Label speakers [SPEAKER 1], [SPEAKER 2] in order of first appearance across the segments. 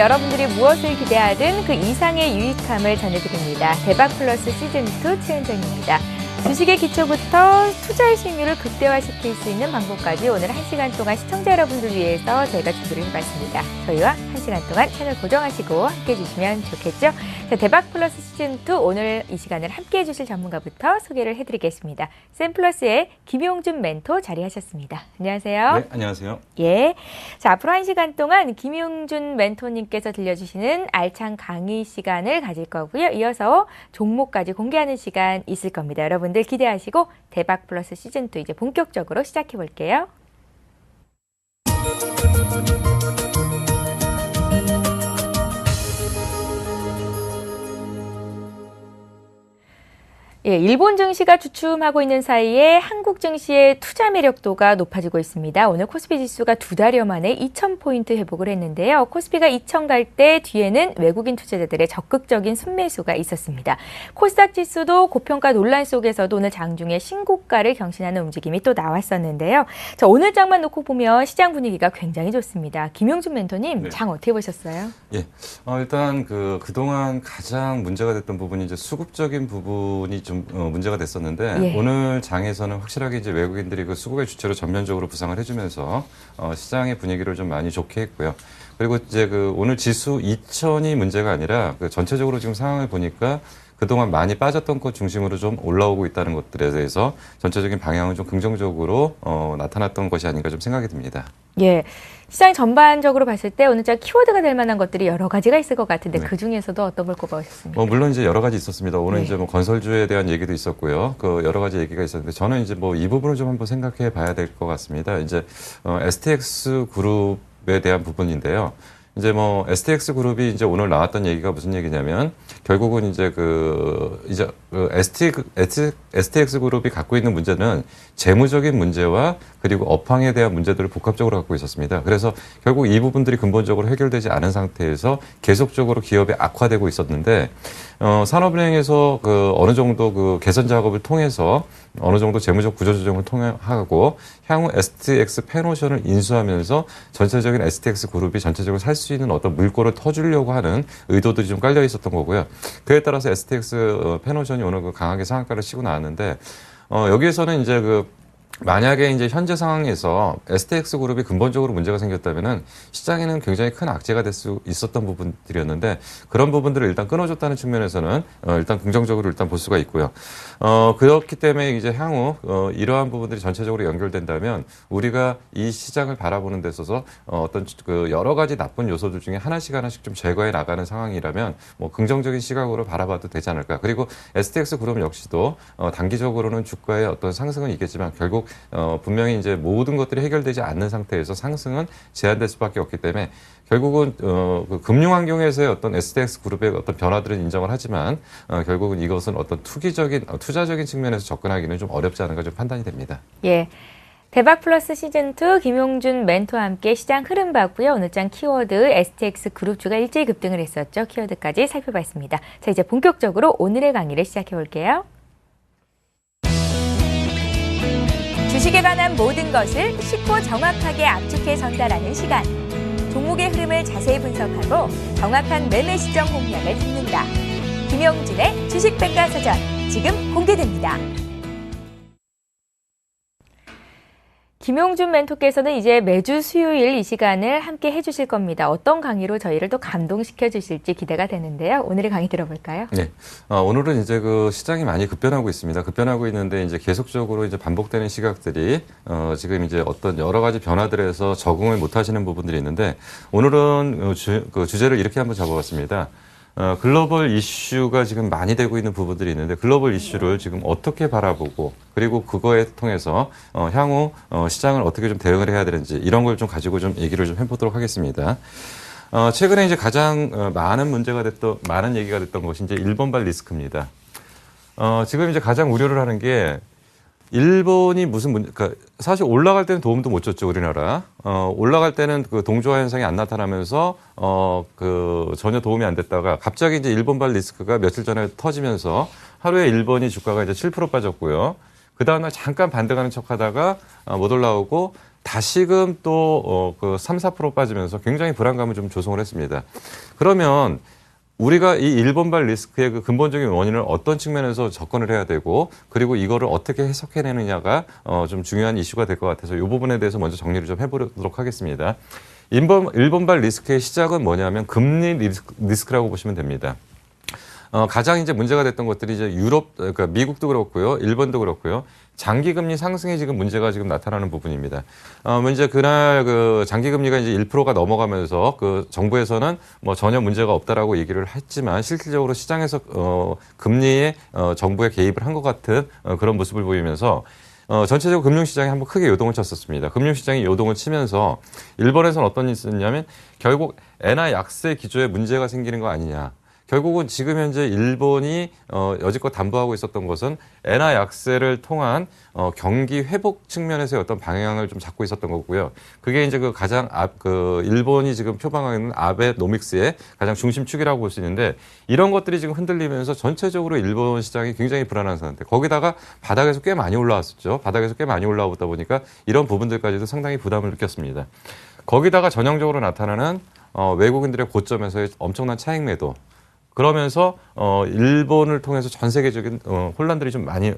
[SPEAKER 1] 여러분들이 무엇을 기대하든 그 이상의 유익함을 전해드립니다. 대박 플러스 시즌2 최은정입니다. 주식의 기초부터 투자의 수익률을 극대화시킬 수 있는 방법까지 오늘 1시간 동안 시청자 여러분들 위해서 저희가 준비를 해봤습니다. 저희와 1시간 동안 채널 고정하시고 함께해 주시면 좋겠죠. 자, 대박 플러스 시즌2 오늘 이 시간을 함께해 주실 전문가부터 소개를 해드리겠습니다. 샘플러스의 김용준 멘토 자리하셨습니다. 안녕하세요.
[SPEAKER 2] 네, 안녕하세요.
[SPEAKER 1] 예. 자, 앞으로 1시간 동안 김용준 멘토님께서 들려주시는 알찬 강의 시간을 가질 거고요. 이어서 종목까지 공개하는 시간 있을 겁니다. 여러분들 기대하시고 대박 플러스 시즌2 이제 본격적으로 시작해 볼게요. 예, 일본 증시가 주춤하고 있는 사이에 한국 증시의 투자 매력도가 높아지고 있습니다. 오늘 코스피 지수가 2달여 만에 2,000포인트 회복을 했는데요. 코스피가 2,000 갈 때 뒤에는 외국인 투자자들의 적극적인 순매수가 있었습니다. 코스닥 지수도 고평가 논란 속에서도 오늘 장중에 신고가를 경신하는 움직임이 또 나왔었는데요. 자, 오늘 장만 놓고 보면 시장 분위기가 굉장히 좋습니다. 김용준 멘토님,
[SPEAKER 2] 네.
[SPEAKER 1] 장 어떻게 보셨어요?
[SPEAKER 2] 예, 일단 그동안 가장 문제가 됐던 부분이 이제 수급적인 부분이 좀 문제가 됐었는데
[SPEAKER 1] 예.
[SPEAKER 2] 오늘 장에서는 확실하게 이제 외국인들이 그 수급의 주체로 전면적으로 부상을 해주면서 시장의 분위기를 좀 많이 좋게 했고요. 그리고 이제 오늘 지수 2,000이 문제가 아니라 전체적으로 지금 상황을 보니까 그동안 많이 빠졌던 것 중심으로 좀 올라오고 있다는 것들에 대해서 전체적인 방향은 좀 긍정적으로 나타났던 것이 아닌가 좀 생각이 듭니다.
[SPEAKER 1] 예. 시장 전반적으로 봤을 때 오늘자 키워드가 될 만한 것들이 여러 가지가 있을 것 같은데
[SPEAKER 2] 네.
[SPEAKER 1] 그 중에서도 어떤 걸 꼽아오셨습니까?
[SPEAKER 2] 물론 이제 여러 가지 있었습니다. 오늘
[SPEAKER 1] 네.
[SPEAKER 2] 이제 건설주에 대한 얘기도 있었고요. 여러 가지 얘기가 있었는데 저는 이제 이 부분을 좀 한번 생각해 봐야 될 것 같습니다. 이제 STX 그룹에 대한 부분인데요. 이제 STX 그룹이 이제 오늘 나왔던 얘기가 무슨 얘기냐면 결국은 이제 STX 그룹이 갖고 있는 문제는 재무적인 문제와 그리고 업황에 대한 문제들을 복합적으로 갖고 있었습니다. 그래서 결국 이 부분들이 근본적으로 해결되지 않은 상태에서 계속적으로 기업이 악화되고 있었는데 산업은행에서 어느 정도 개선 작업을 통해서 어느 정도 재무적 구조 조정을 통하고 향후 STX 페노션을 인수하면서 전체적인 STX 그룹이 전체적으로 살 수 있는 어떤 물꼬를 터주려고 하는 의도들이 좀 깔려 있었던 거고요. 그에 따라서 STX 페노션이 오늘 강하게 상한가를 치고 나왔는데 여기에서는 이제 만약에 이제 현재 상황에서 STX 그룹이 근본적으로 문제가 생겼다면은 시장에는 굉장히 큰 악재가 될 수 있었던 부분들이었는데 그런 부분들을 일단 끊어줬다는 측면에서는 일단 긍정적으로 일단 볼 수가 있고요. 그렇기 때문에 이제 향후 이러한 부분들이 전체적으로 연결된다면 우리가 이 시장을 바라보는 데 있어서 어떤 여러 가지 나쁜 요소들 중에 하나씩 좀 제거해 나가는 상황이라면 긍정적인 시각으로 바라봐도 되지 않을까. 그리고 STX 그룹 역시도 단기적으로는 주가의 어떤 상승은 있겠지만 결국 분명히 이제 모든 것들이 해결되지 않는 상태에서 상승은 제한될 수밖에 없기 때문에 결국은 금융 환경에서의 어떤 STX 그룹의 어떤 변화들은 인정을 하지만 결국은 이것은 어떤 투자적인 측면에서 접근하기는 좀 어렵지 않은가 좀 판단이 됩니다. 예.
[SPEAKER 1] 대박 플러스 시즌2 김용준 멘토와 함께 시장 흐름 봤고요. 오늘 장 키워드 STX 그룹주가 일제히 급등을 했었죠. 키워드까지 살펴봤습니다. 자, 이제 본격적으로 오늘의 강의를 시작해 볼게요. 주식에 관한 모든 것을 쉽고 정확하게 압축해 전달하는 시간. 종목의 흐름을 자세히 분석하고 정확한 매매 시점 공략을 듣는다. 김용준의 주식백과사전 지금 공개됩니다. 김용준 멘토께서는 이제 매주 수요일 이 시간을 함께 해주실 겁니다. 어떤 강의로 저희를 또 감동시켜 주실지 기대가 되는데요. 오늘의 강의 들어볼까요?
[SPEAKER 2] 네. 오늘은 이제 시장이 많이 급변하고 있습니다. 급변하고 있는데 이제 계속적으로 이제 반복되는 시각들이 지금 이제 어떤 여러 가지 변화들에서 적응을 못 하시는 부분들이 있는데 오늘은 주제를 이렇게 한번 잡아봤습니다. 글로벌 이슈가 지금 많이 되고 있는 부분들이 있는데 글로벌 이슈를 지금 어떻게 바라보고 그리고 그거에 통해서 향후 시장을 어떻게 좀 대응을 해야 되는지 이런 걸 좀 가지고 좀 얘기를 좀 해보도록 하겠습니다. 최근에 이제 가장 많은 얘기가 됐던 것이 이제 일본발 리스크입니다. 지금 이제 가장 우려를 하는 게 일본이 그러니까 사실 올라갈 때는 도움도 못 줬죠, 우리나라. 올라갈 때는 동조화 현상이 안 나타나면서, 전혀 도움이 안 됐다가 갑자기 이제 일본발 리스크가 며칠 전에 터지면서 하루에 일본이 주가가 이제 7% 빠졌고요. 그 다음날 잠깐 반등하는 척하다가 못 올라오고 다시금 또 그 3, 4% 빠지면서 굉장히 불안감을 좀 조성을 했습니다. 그러면 우리가 이 일본발 리스크의 그 근본적인 원인을 어떤 측면에서 접근을 해야 되고 그리고 이거를 어떻게 해석해내느냐가 좀 중요한 이슈가 될 것 같아서 이 부분에 대해서 먼저 정리를 좀 해보도록 하겠습니다. 일본발 리스크의 시작은 뭐냐면 금리 리스크라고 보시면 됩니다. 가장 이제 문제가 됐던 것들이 이제 유럽, 그러니까 미국도 그렇고요, 일본도 그렇고요. 장기 금리 상승에 지금 문제가 지금 나타나는 부분입니다. 이제 그날 그 장기 금리가 이제 1%가 넘어가면서 그 정부에서는 뭐 전혀 문제가 없다라고 얘기를 했지만 실질적으로 시장에서 금리에 정부의 개입을 한 것 같은 그런 모습을 보이면서 전체적으로 금융시장이 한번 크게 요동을 쳤었습니다. 금융시장이 요동을 치면서 일본에서는 어떤 일이 있었냐면 결국 엔화 약세 기조에 문제가 생기는 거 아니냐. 결국은 지금 현재 일본이 여지껏 담보하고 있었던 것은 엔화 약세를 통한 경기 회복 측면에서의 어떤 방향을 좀 잡고 있었던 거고요. 그게 이제 그 가장 일본이 지금 표방하는 아베노믹스의 가장 중심축이라고 볼 수 있는데 이런 것들이 지금 흔들리면서 전체적으로 일본 시장이 굉장히 불안한 상태. 거기다가 바닥에서 꽤 많이 올라왔었죠. 바닥에서 꽤 많이 올라오다 보니까 이런 부분들까지도 상당히 부담을 느꼈습니다. 거기다가 전형적으로 나타나는 외국인들의 고점에서의 엄청난 차익 매도. 그러면서 일본을 통해서 전 세계적인 혼란들이 좀 많이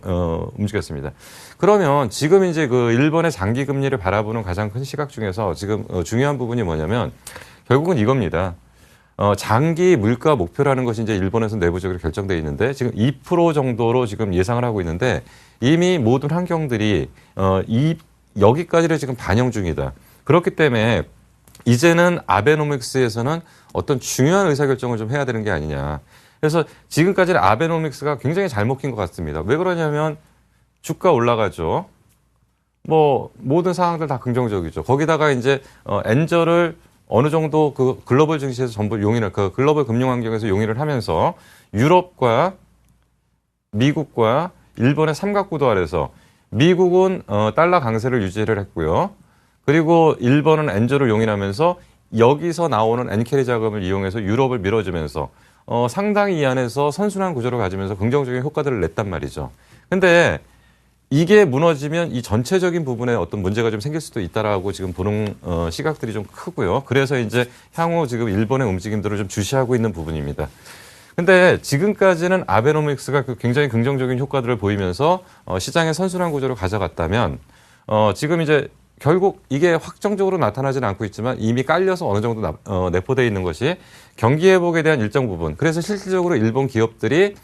[SPEAKER 2] 움직였습니다. 그러면 지금 이제 그 일본의 장기 금리를 바라보는 가장 큰 시각 중에서 지금 중요한 부분이 뭐냐면 결국은 이겁니다. 장기 물가 목표라는 것이 이제 일본에서 내부적으로 결정되어 있는데 지금 2% 정도로 지금 예상을 하고 있는데 이미 모든 환경들이 여기까지를 지금 반영 중이다. 그렇기 때문에 이제는 아베노믹스에서는 어떤 중요한 의사결정을 좀 해야 되는 게 아니냐. 그래서 지금까지는 아베노믹스가 굉장히 잘 먹힌 것 같습니다. 왜 그러냐면 주가 올라가죠. 뭐 모든 상황들 다 긍정적이죠. 거기다가 이제 엔저를 어느 정도 그 글로벌 증시에서 전부 용인을 그 글로벌 금융 환경에서 용인을 하면서 유럽과 미국과 일본의 삼각구도 아래서 미국은 달러 강세를 유지를 했고요. 그리고 일본은 엔저를 용인하면서 여기서 나오는 엔캐리 자금을 이용해서 유럽을 밀어주면서 상당히 이 안에서 선순환 구조를 가지면서 긍정적인 효과들을 냈단 말이죠. 근데 이게 무너지면 이 전체적인 부분에 어떤 문제가 좀 생길 수도 있다라고 지금 보는 시각들이 좀 크고요. 그래서 이제 향후 지금 일본의 움직임들을 좀 주시하고 있는 부분입니다. 근데 지금까지는 아베노믹스가 그 굉장히 긍정적인 효과들을 보이면서 시장의 선순환 구조를 가져갔다면 지금 이제 결국 이게 확정적으로 나타나지는 않고 있지만 이미 깔려서 어느 정도 내포되어 있는 것이 경기 회복에 대한 일정 부분. 그래서 실질적으로 일본 기업들이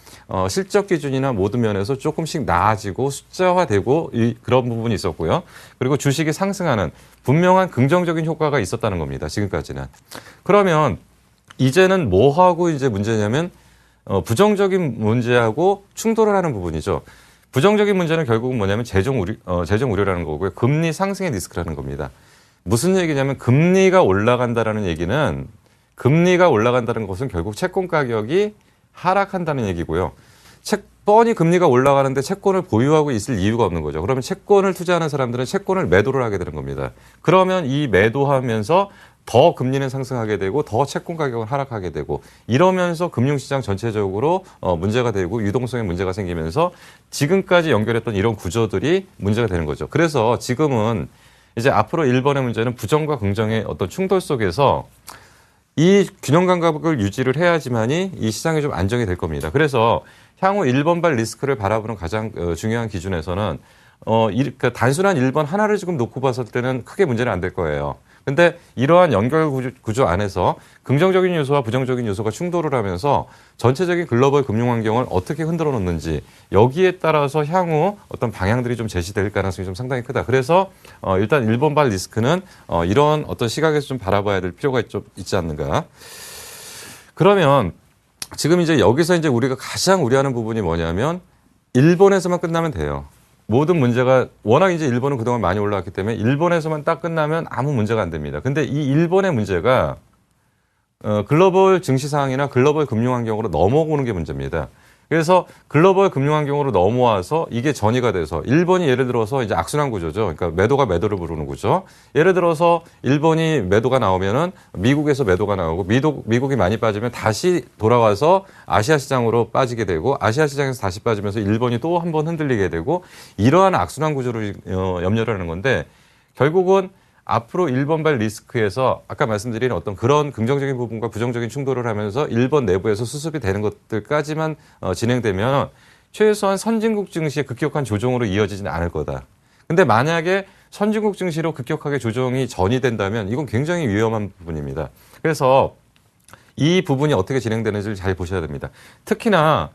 [SPEAKER 2] 실적 기준이나 모든 면에서 조금씩 나아지고 숫자화되고 그런 부분이 있었고요. 그리고 주식이 상승하는 분명한 긍정적인 효과가 있었다는 겁니다. 지금까지는. 그러면 이제는 뭐하고 이제 문제냐면 부정적인 문제하고 충돌을 하는 부분이죠. 부정적인 문제는 결국은 뭐냐면 재정 우려라는 거고요. 금리 상승의 리스크라는 겁니다. 무슨 얘기냐면 금리가 올라간다라는 얘기는 금리가 올라간다는 것은 결국 채권 가격이 하락한다는 얘기고요. 뻔히 금리가 올라가는데 채권을 보유하고 있을 이유가 없는 거죠. 그러면 채권을 투자하는 사람들은 채권을 매도를 하게 되는 겁니다. 그러면 이 매도하면서 더 금리는 상승하게 되고 더 채권 가격은 하락하게 되고 이러면서 금융시장 전체적으로 문제가 되고 유동성에 문제가 생기면서 지금까지 연결했던 이런 구조들이 문제가 되는 거죠. 그래서 지금은 이제 앞으로 일본의 문제는 부정과 긍정의 어떤 충돌 속에서 이 균형 감각을 유지를 해야지만이 이 시장이 좀 안정이 될 겁니다. 그래서 향후 일본발 리스크를 바라보는 가장 중요한 기준에서는 단순한 일본 하나를 지금 놓고 봤을 때는 크게 문제는 안 될 거예요. 근데 이러한 연결 구조 안에서 긍정적인 요소와 부정적인 요소가 충돌을 하면서 전체적인 글로벌 금융 환경을 어떻게 흔들어 놓는지 여기에 따라서 향후 어떤 방향들이 좀 제시될 가능성이 좀 상당히 크다. 그래서 일단 일본발 리스크는 이런 어떤 시각에서 좀 바라봐야 될 필요가 좀 있지 않는가. 그러면 지금 이제 여기서 이제 우리가 가장 우려하는 부분이 뭐냐면 일본에서만 끝나면 돼요. 모든 문제가 워낙 이제 일본은 그동안 많이 올라왔기 때문에 일본에서만 딱 끝나면 아무 문제가 안 됩니다. 근데 이 일본의 문제가 글로벌 증시 상황이나 글로벌 금융 환경으로 넘어오는 게 문제입니다. 그래서 글로벌 금융환경으로 넘어와서 이게 전이가 돼서 일본이 예를 들어서 이제 악순환 구조죠. 그러니까 매도가 매도를 부르는 구조. 예를 들어서 일본이 매도가 나오면은 미국에서 매도가 나오고 미국이 많이 빠지면 다시 돌아와서 아시아 시장으로 빠지게 되고 아시아 시장에서 다시 빠지면서 일본이 또 한 번 흔들리게 되고 이러한 악순환 구조를 염려를 하는 건데 결국은 앞으로 일본발 리스크에서 아까 말씀드린 어떤 그런 긍정적인 부분과 부정적인 충돌을 하면서 일본 내부에서 수습이 되는 것들까지만 진행되면 최소한 선진국 증시의 급격한 조정으로 이어지지는 않을 거다. 근데 만약에 선진국 증시로 급격하게 조정이 전이된다면 이건 굉장히 위험한 부분입니다. 그래서 이 부분이 어떻게 진행되는지를 잘 보셔야 됩니다. 특히나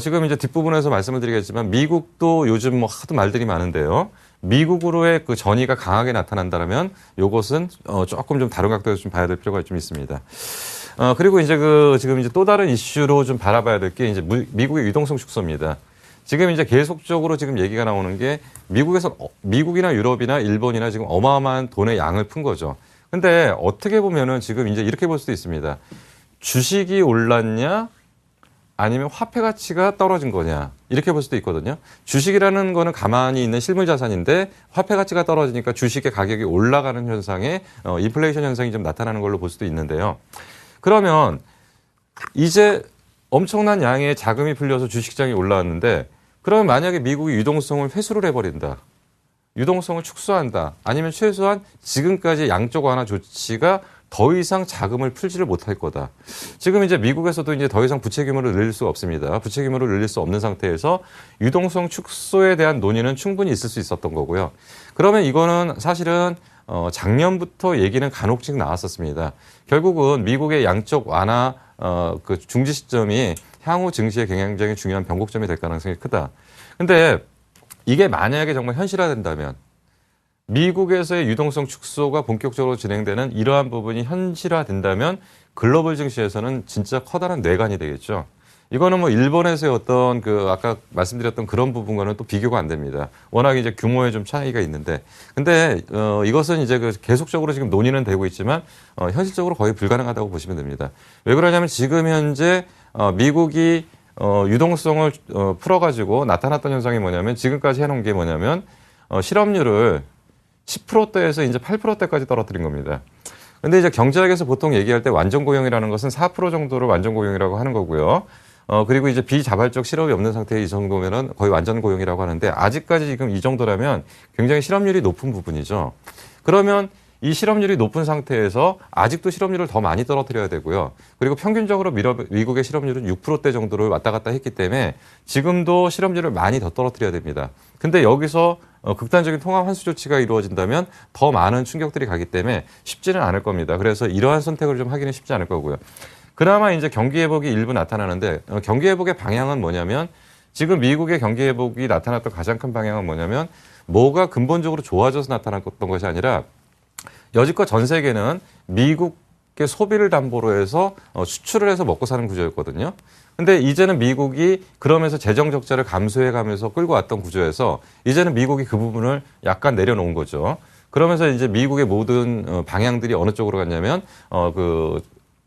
[SPEAKER 2] 지금 이제 뒷부분에서 말씀을 드리겠지만 미국도 요즘 뭐 하도 말들이 많은데요. 미국으로의 그 전이가 강하게 나타난다면 요것은 조금 좀 다른 각도에서 좀 봐야 될 필요가 좀 있습니다. 그리고 이제 지금 이제 또 다른 이슈로 좀 바라봐야 될 게 이제 미국의 유동성 축소입니다. 지금 이제 계속적으로 지금 얘기가 나오는 게 미국이나 유럽이나 일본이나 지금 어마어마한 돈의 양을 푼 거죠. 근데 어떻게 보면은 지금 이제 이렇게 볼 수도 있습니다. 주식이 올랐냐? 아니면 화폐 가치가 떨어진 거냐 이렇게 볼 수도 있거든요. 주식이라는 거는 가만히 있는 실물 자산인데 화폐 가치가 떨어지니까 주식의 가격이 올라가는 현상에 인플레이션 현상이 좀 나타나는 걸로 볼 수도 있는데요. 그러면 이제 엄청난 양의 자금이 풀려서 주식시장이 올라왔는데 그러면 만약에 미국이 유동성을 회수를 해버린다. 유동성을 축소한다. 아니면 최소한 지금까지 양적 완화 조치가 더 이상 자금을 풀지를 못할 거다. 지금 이제 미국에서도 이제 더 이상 부채 규모를 늘릴 수가 없습니다. 부채 규모를 늘릴 수 없는 상태에서 유동성 축소에 대한 논의는 충분히 있을 수 있었던 거고요. 그러면 이거는 사실은 작년부터 얘기는 간혹씩 나왔었습니다. 결국은 미국의 양적 완화 그 중지 시점이 향후 증시의 굉장히 중요한 변곡점이 될 가능성이 크다. 근데 이게 만약에 정말 현실화된다면 미국에서의 유동성 축소가 본격적으로 진행되는 이러한 부분이 현실화된다면 글로벌 증시에서는 진짜 커다란 뇌관이 되겠죠. 이거는 뭐 일본에서의 어떤 아까 말씀드렸던 그런 부분과는 또 비교가 안 됩니다. 워낙 이제 규모에 좀 차이가 있는데. 근데, 이것은 이제 계속적으로 지금 논의는 되고 있지만, 현실적으로 거의 불가능하다고 보시면 됩니다. 왜 그러냐면 지금 현재, 미국이, 유동성을, 풀어가지고 나타났던 현상이 뭐냐면 지금까지 해놓은 게 뭐냐면, 실업률을 10%대에서 이제 8%대까지 떨어뜨린 겁니다. 근데 이제 경제학에서 보통 얘기할 때 완전 고용이라는 것은 4% 정도를 완전 고용이라고 하는 거고요. 그리고 이제 비자발적 실업이 없는 상태의 이 정도면은 거의 완전 고용이라고 하는데 아직까지 지금 이 정도라면 굉장히 실업률이 높은 부분이죠. 그러면 이 실업률이 높은 상태에서 아직도 실업률을 더 많이 떨어뜨려야 되고요. 그리고 평균적으로 미국의 실업률은 6%대 정도를 왔다 갔다 했기 때문에 지금도 실업률을 많이 더 떨어뜨려야 됩니다. 근데 여기서 극단적인 통합 환수 조치가 이루어진다면 더 많은 충격들이 가기 때문에 쉽지는 않을 겁니다. 그래서 이러한 선택을 좀 하기는 쉽지 않을 거고요. 그나마 이제 경기 회복이 일부 나타나는데 경기 회복의 방향은 뭐냐면 지금 미국의 경기 회복이 나타났던 가장 큰 방향은 뭐냐면 뭐가 근본적으로 좋아져서 나타났던 것이 아니라 여지껏 전 세계는 미국의 소비를 담보로 해서 수출을 해서 먹고 사는 구조였거든요. 근데 이제는 미국이 그러면서 재정 적자를 감소해 가면서 끌고 왔던 구조에서 이제는 미국이 그 부분을 약간 내려놓은 거죠. 그러면서 이제 미국의 모든 방향들이 어느 쪽으로 갔냐면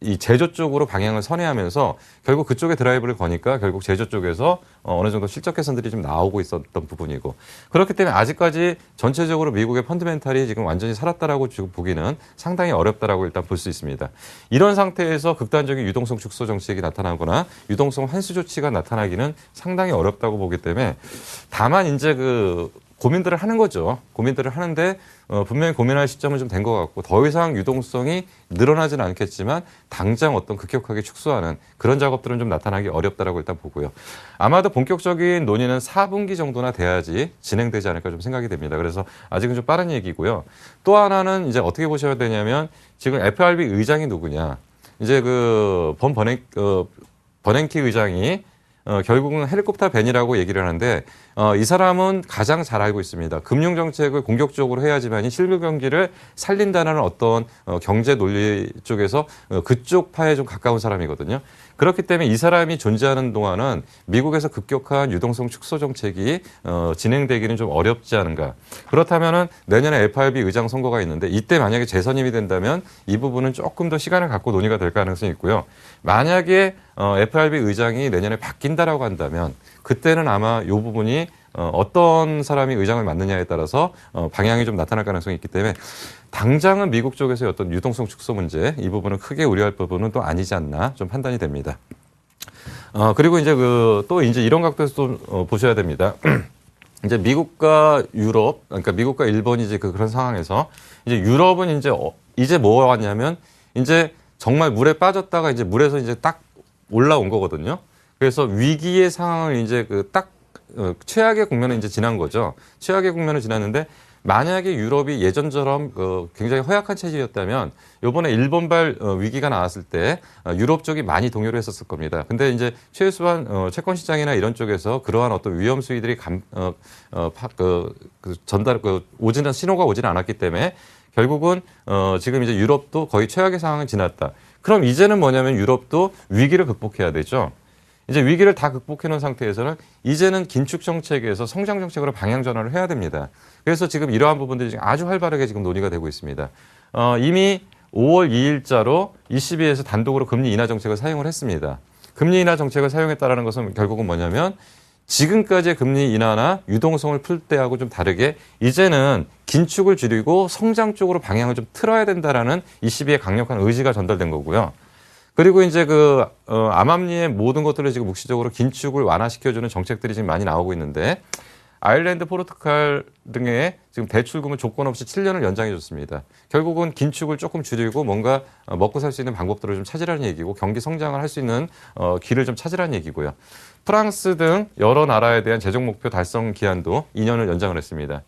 [SPEAKER 2] 이 제조 쪽으로 방향을 선회하면서 결국 그쪽에 드라이브를 거니까 결국 제조 쪽에서 어느 정도 실적 개선들이 좀 나오고 있었던 부분이고 그렇기 때문에 아직까지 전체적으로 미국의 펀드멘탈이 지금 완전히 살았다라고 지금 보기는 상당히 어렵다라고 일단 볼 수 있습니다. 이런 상태에서 극단적인 유동성 축소 정책이 나타나거나 유동성 환수 조치가 나타나기는 상당히 어렵다고 보기 때문에 다만 이제 고민들을 하는 거죠. 고민들을 하는데 분명히 고민할 시점은 좀 된 것 같고 더 이상 유동성이 늘어나지는 않겠지만 당장 어떤 급격하게 축소하는 그런 작업들은 좀 나타나기 어렵다라고 일단 보고요. 아마도 본격적인 논의는 4분기 정도나 돼야지 진행되지 않을까 좀 생각이 됩니다. 그래서 아직은 좀 빠른 얘기고요. 또 하나는 이제 어떻게 보셔야 되냐면 지금 FRB 의장이 누구냐. 이제 버냉키 의장이 결국은 헬리콥터 벤이라고 얘기를 하는데 이 사람은 가장 잘 알고 있습니다. 금융정책을 공격적으로 해야지만이 실물 경기를 살린다는 어떤 경제 논리 쪽에서 그쪽 파에 좀 가까운 사람이거든요. 그렇기 때문에 이 사람이 존재하는 동안은 미국에서 급격한 유동성 축소 정책이 진행되기는 좀 어렵지 않은가. 그렇다면은 내년에 FRB 의장 선거가 있는데 이때 만약에 재선임이 된다면 이 부분은 조금 더 시간을 갖고 논의가 될 가능성이 있고요. 만약에 FRB 의장이 내년에 바뀐다라고 한다면 그때는 아마 이 부분이 어떤 사람이 의장을 맡느냐에 따라서 방향이 좀 나타날 가능성이 있기 때문에 당장은 미국 쪽에서의 어떤 유동성 축소 문제 이 부분은 크게 우려할 부분은 또 아니지 않나 좀 판단이 됩니다. 그리고 이제 또 이제 이런 각도에서 또 보셔야 됩니다. 이제 미국과 유럽, 그러니까 미국과 일본이 이제 그런 상황에서 이제 유럽은 이제 뭐가 왔냐면 이제 정말 물에 빠졌다가 이제 물에서 이제 딱 올라온 거거든요. 그래서 위기의 상황을 이제 최악의 국면을 이제 지난 거죠. 최악의 국면을 지났는데 만약에 유럽이 예전처럼 굉장히 허약한 체질이었다면 이번에 일본발 위기가 나왔을 때 유럽 쪽이 많이 동요를 했었을 겁니다. 근데 이제 최소한 채권 시장이나 이런 쪽에서 그러한 어떤 위험 수위들이 오지는 신호가 오지는 않았기 때문에 결국은 지금 이제 유럽도 거의 최악의 상황을 지났다. 그럼 이제는 뭐냐면 유럽도 위기를 극복해야 되죠. 이제 위기를 다 극복해 놓은 상태에서는 이제는 긴축 정책에서 성장 정책으로 방향 전환을 해야 됩니다. 그래서 지금 이러한 부분들이 지금 아주 활발하게 지금 논의가 되고 있습니다. 이미 5월 2일자로 ECB에서 단독으로 금리 인하 정책을 사용을 했습니다. 금리 인하 정책을 사용했다는 것은 결국은 뭐냐면 지금까지의 금리 인하나 유동성을 풀 때하고 좀 다르게 이제는 긴축을 줄이고 성장 쪽으로 방향을 좀 틀어야 된다라는 ECB의 강력한 의지가 전달된 거고요. 그리고 이제 암암리의 모든 것들을 지금 묵시적으로 긴축을 완화시켜주는 정책들이 지금 많이 나오고 있는데 아일랜드, 포르투갈 등의 지금 대출금을 조건 없이 7년을 연장해 줬습니다. 결국은 긴축을 조금 줄이고 뭔가 먹고 살 수 있는 방법들을 좀 찾으라는 얘기고 경기 성장을 할 수 있는 길을 좀 찾으라는 얘기고요. 프랑스 등 여러 나라에 대한 재정 목표 달성 기한도 2년을 연장을 했습니다.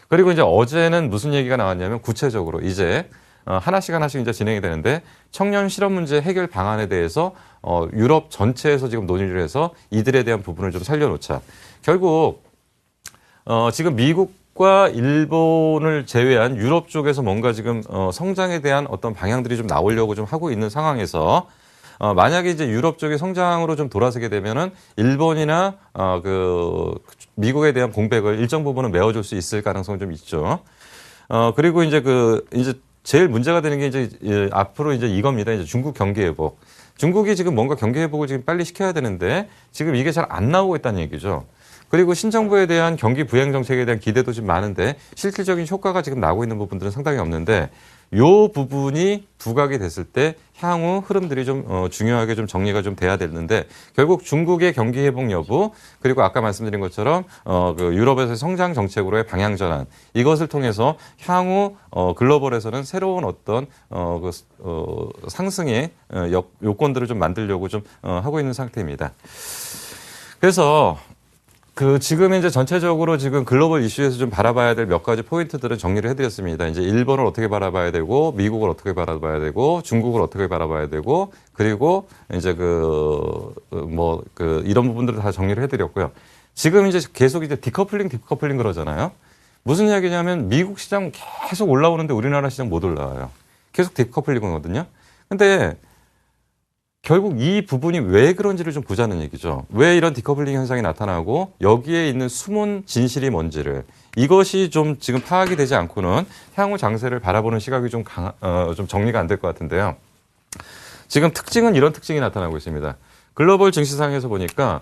[SPEAKER 2] 그리고 이제 어제는 무슨 얘기가 나왔냐면 구체적으로 이제 하나씩 이제 진행이 되는데 청년 실업 문제 해결 방안에 대해서 유럽 전체에서 지금 논의를 해서 이들에 대한 부분을 좀 살려놓자. 결국 지금 미국과 일본을 제외한 유럽 쪽에서 뭔가 지금 성장에 대한 어떤 방향들이 좀 나오려고 좀 하고 있는 상황에서 만약에 이제 유럽 쪽의 성장으로 좀 돌아서게 되면은 일본이나 미국에 대한 공백을 일정 부분은 메워줄 수 있을 가능성은 좀 있죠. 그리고 이제 제일 문제가 되는 게 이제 앞으로 이제 이겁니다. 이제 중국 경기 회복. 중국이 지금 뭔가 경기 회복을 지금 빨리 시켜야 되는데 지금 이게 잘 안 나오고 있다는 얘기죠. 그리고 신정부에 대한 경기 부양 정책에 대한 기대도 좀 많은데 실질적인 효과가 지금 나오고 있는 부분들은 상당히 없는데 요 부분이 부각이 됐을 때 향후 흐름들이 좀 중요하게 좀 정리가 좀 돼야 되는데 결국 중국의 경기 회복 여부 그리고 아까 말씀드린 것처럼 유럽에서의 성장 정책으로의 방향 전환 이것을 통해서 향후 글로벌에서는 새로운 어떤 상승의 요건들을 좀 만들려고 좀 하고 있는 상태입니다. 그래서 지금 이제 전체적으로 지금 글로벌 이슈에서 좀 바라봐야 될 몇 가지 포인트들을 정리를 해드렸습니다. 이제 일본을 어떻게 바라봐야 되고, 미국을 어떻게 바라봐야 되고, 중국을 어떻게 바라봐야 되고, 그리고 이제 이런 부분들을 다 정리를 해드렸고요. 지금 이제 계속 이제 디커플링 그러잖아요. 무슨 이야기냐면 미국 시장 계속 올라오는데 우리나라 시장 못 올라와요. 계속 디커플링이거든요. 근데 결국 이 부분이 왜 그런지를 좀 보자는 얘기죠. 왜 이런 디커플링 현상이 나타나고 여기에 있는 숨은 진실이 뭔지를 이것이 좀 지금 파악이 되지 않고는 향후 장세를 바라보는 시각이 좀 정리가 안 될 것 같은데요. 지금 특징은 이런 특징이 나타나고 있습니다. 글로벌 증시상에서 보니까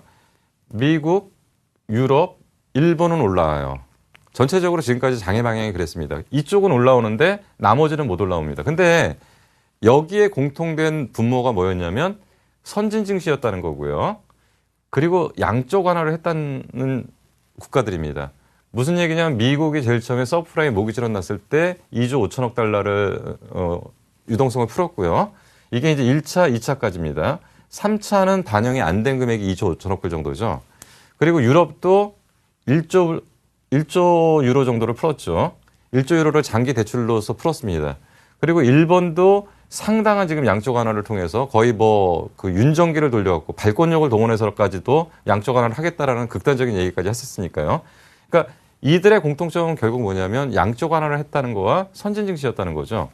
[SPEAKER 2] 미국, 유럽, 일본은 올라와요. 전체적으로 지금까지 장애 방향이 그랬습니다. 이쪽은 올라오는데 나머지는 못 올라옵니다. 근데 여기에 공통된 분모가 뭐였냐면 선진 증시였다는 거고요. 그리고 양적 완화를 했다는 국가들입니다. 무슨 얘기냐면 미국이 제일 처음에 서프라임 모기 질환 났을 때 2조 5천억 달러를 유동성을 풀었고요. 이게 이제 1차, 2차까지입니다. 3차는 반영이 안 된 금액이 2조 5천억 불 정도죠. 그리고 유럽도 1조 유로 정도를 풀었죠. 1조 유로를 장기 대출로서 풀었습니다. 그리고 일본도 상당한 지금 양적 완화를 통해서 거의 윤정기를 돌려갖고 발권력을 동원해서까지도 양적 완화를 하겠다라는 극단적인 얘기까지 했었으니까요. 그러니까 이들의 공통점은 결국 뭐냐면 양적 완화를 했다는 거와 선진 증시였다는 거죠.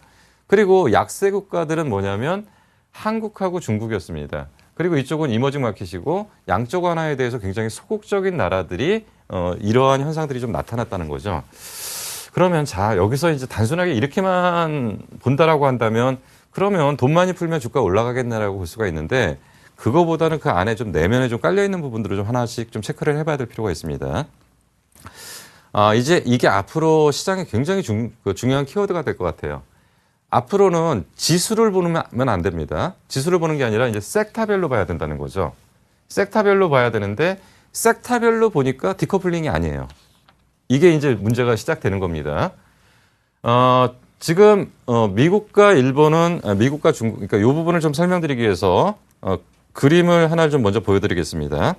[SPEAKER 2] 그리고 약세 국가들은 뭐냐면 한국하고 중국이었습니다. 그리고 이쪽은 이머징 마켓이고 양적 완화에 대해서 굉장히 소극적인 나라들이 이러한 현상들이 좀 나타났다는 거죠. 그러면 여기서 이제 단순하게 이렇게만 본다라고 한다면 그러면 돈 많이 풀면 주가 올라가겠네라고 볼 수가 있는데 그거보다는 그 안에 좀 내면에 좀 깔려 있는 부분들을 좀 하나씩 좀 체크를 해봐야 될 필요가 있습니다. 이제 이게 앞으로 시장에 굉장히 중요한 키워드가 될 것 같아요. 앞으로는 지수를 보면 안 됩니다. 지수를 보는 게 아니라 이제 섹터별로 봐야 된다는 거죠. 섹터별로 봐야 되는데 섹터별로 보니까 디커플링이 아니에요. 이게 이제 문제가 시작되는 겁니다. 지금 미국과 일본은 미국과 중국, 그러니까 이 부분을 좀 설명드리기 위해서 그림을 하나를 좀 먼저 보여드리겠습니다.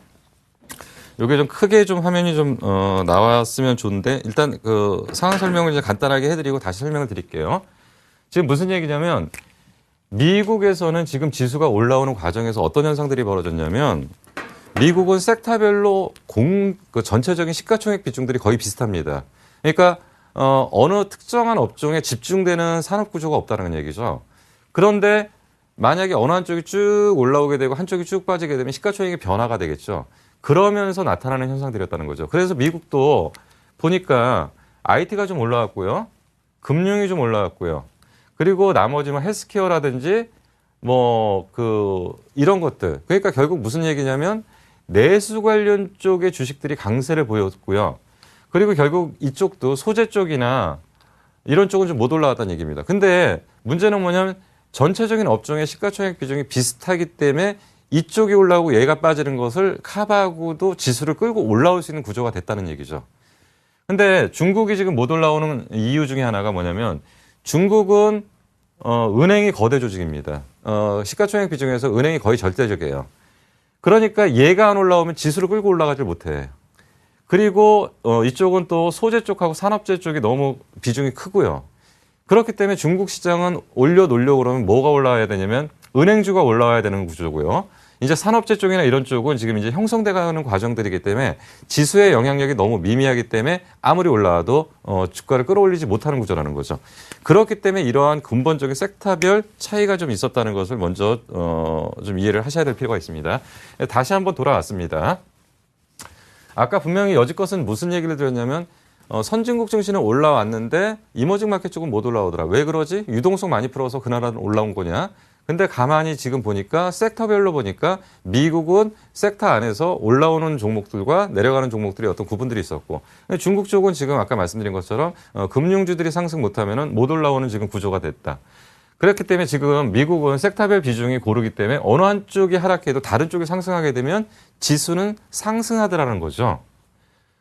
[SPEAKER 2] 이게 좀 크게 좀 화면이 좀 나왔으면 좋은데 일단 그 상황 설명을 이제 간단하게 해드리고 다시 설명을 드릴게요. 지금 무슨 얘기냐면 미국에서는 지금 지수가 올라오는 과정에서 어떤 현상들이 벌어졌냐면 미국은 섹터별로 그 전체적인 시가총액 비중들이 거의 비슷합니다. 그러니까 어느 특정한 업종에 집중되는 산업 구조가 없다는 얘기죠. 그런데 만약에 어느 한쪽이 쭉 올라오게 되고 한쪽이 쭉 빠지게 되면 시가총액의 변화가 되겠죠. 그러면서 나타나는 현상들이었다는 거죠. 그래서 미국도 보니까 IT가 좀 올라왔고요. 금융이 좀 올라왔고요. 그리고 나머지 뭐 헬스케어라든지 이런 것들. 그러니까 결국 무슨 얘기냐면 내수 관련 쪽의 주식들이 강세를 보였고요. 그리고 결국 이쪽도 소재 쪽이나 이런 쪽은 좀 못 올라왔다는 얘기입니다. 근데 문제는 뭐냐면 전체적인 업종의 시가총액 비중이 비슷하기 때문에 이쪽이 올라오고 얘가 빠지는 것을 커버하고도 지수를 끌고 올라올 수 있는 구조가 됐다는 얘기죠. 근데 중국이 지금 못 올라오는 이유 중에 하나가 뭐냐면 중국은 은행이 거대 조직입니다. 시가총액 비중에서 은행이 거의 절대적이에요. 그러니까 얘가 안 올라오면 지수를 끌고 올라가질 못해. 그리고 이쪽은 또 소재 쪽하고 산업재 쪽이 너무 비중이 크고요. 그렇기 때문에 중국 시장은 올려놓으려고 그러면 뭐가 올라와야 되냐면 은행주가 올라와야 되는 구조고요. 이제 산업재 쪽이나 이런 쪽은 지금 이제 형성돼가는 과정들이기 때문에 지수의 영향력이 너무 미미하기 때문에 아무리 올라와도 주가를 끌어올리지 못하는 구조라는 거죠. 그렇기 때문에 이러한 근본적인 섹터별 차이가 좀 있었다는 것을 먼저 좀 이해를 하셔야 될 필요가 있습니다. 다시 한번 돌아왔습니다. 아까 분명히 여지껏은 무슨 얘기를 드렸냐면 선진국 증시는 올라왔는데 이머징 마켓 쪽은 못 올라오더라. 왜 그러지? 유동성 많이 풀어서 그 나라는 올라온 거냐? 근데 가만히 지금 보니까 섹터별로 보니까 미국은 섹터 안에서 올라오는 종목들과 내려가는 종목들이 어떤 구분들이 있었고 중국 쪽은 지금 아까 말씀드린 것처럼 금융주들이 상승 못하면은 못 올라오는 지금 구조가 됐다. 그렇기 때문에 지금 미국은 섹터별 비중이 고르기 때문에 어느 한쪽이 하락해도 다른 쪽이 상승하게 되면 지수는 상승하더라는 거죠.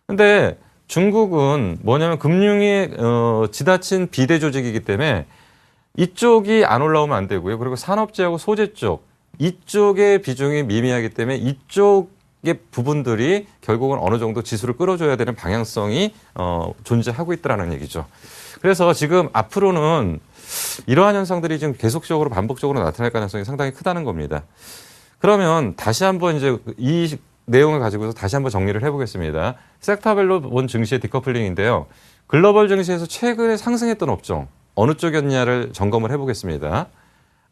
[SPEAKER 2] 근데 중국은 뭐냐면 금융이 지나친 비대 조직이기 때문에 이쪽이 안 올라오면 안 되고요. 그리고 산업재하고 소재 쪽 이쪽의 비중이 미미하기 때문에 이쪽의 부분들이 결국은 어느 정도 지수를 끌어줘야 되는 방향성이 존재하고 있다는 얘기죠. 그래서 지금 앞으로는 이러한 현상들이 지금 계속적으로 반복적으로 나타날 가능성이 상당히 크다는 겁니다. 그러면 다시 한번 이제 이 내용을 가지고서 다시 한번 정리를 해보겠습니다. 섹터별로 본 증시의 디커플링인데요. 글로벌 증시에서 최근에 상승했던 업종 어느 쪽이었냐를 점검을 해보겠습니다.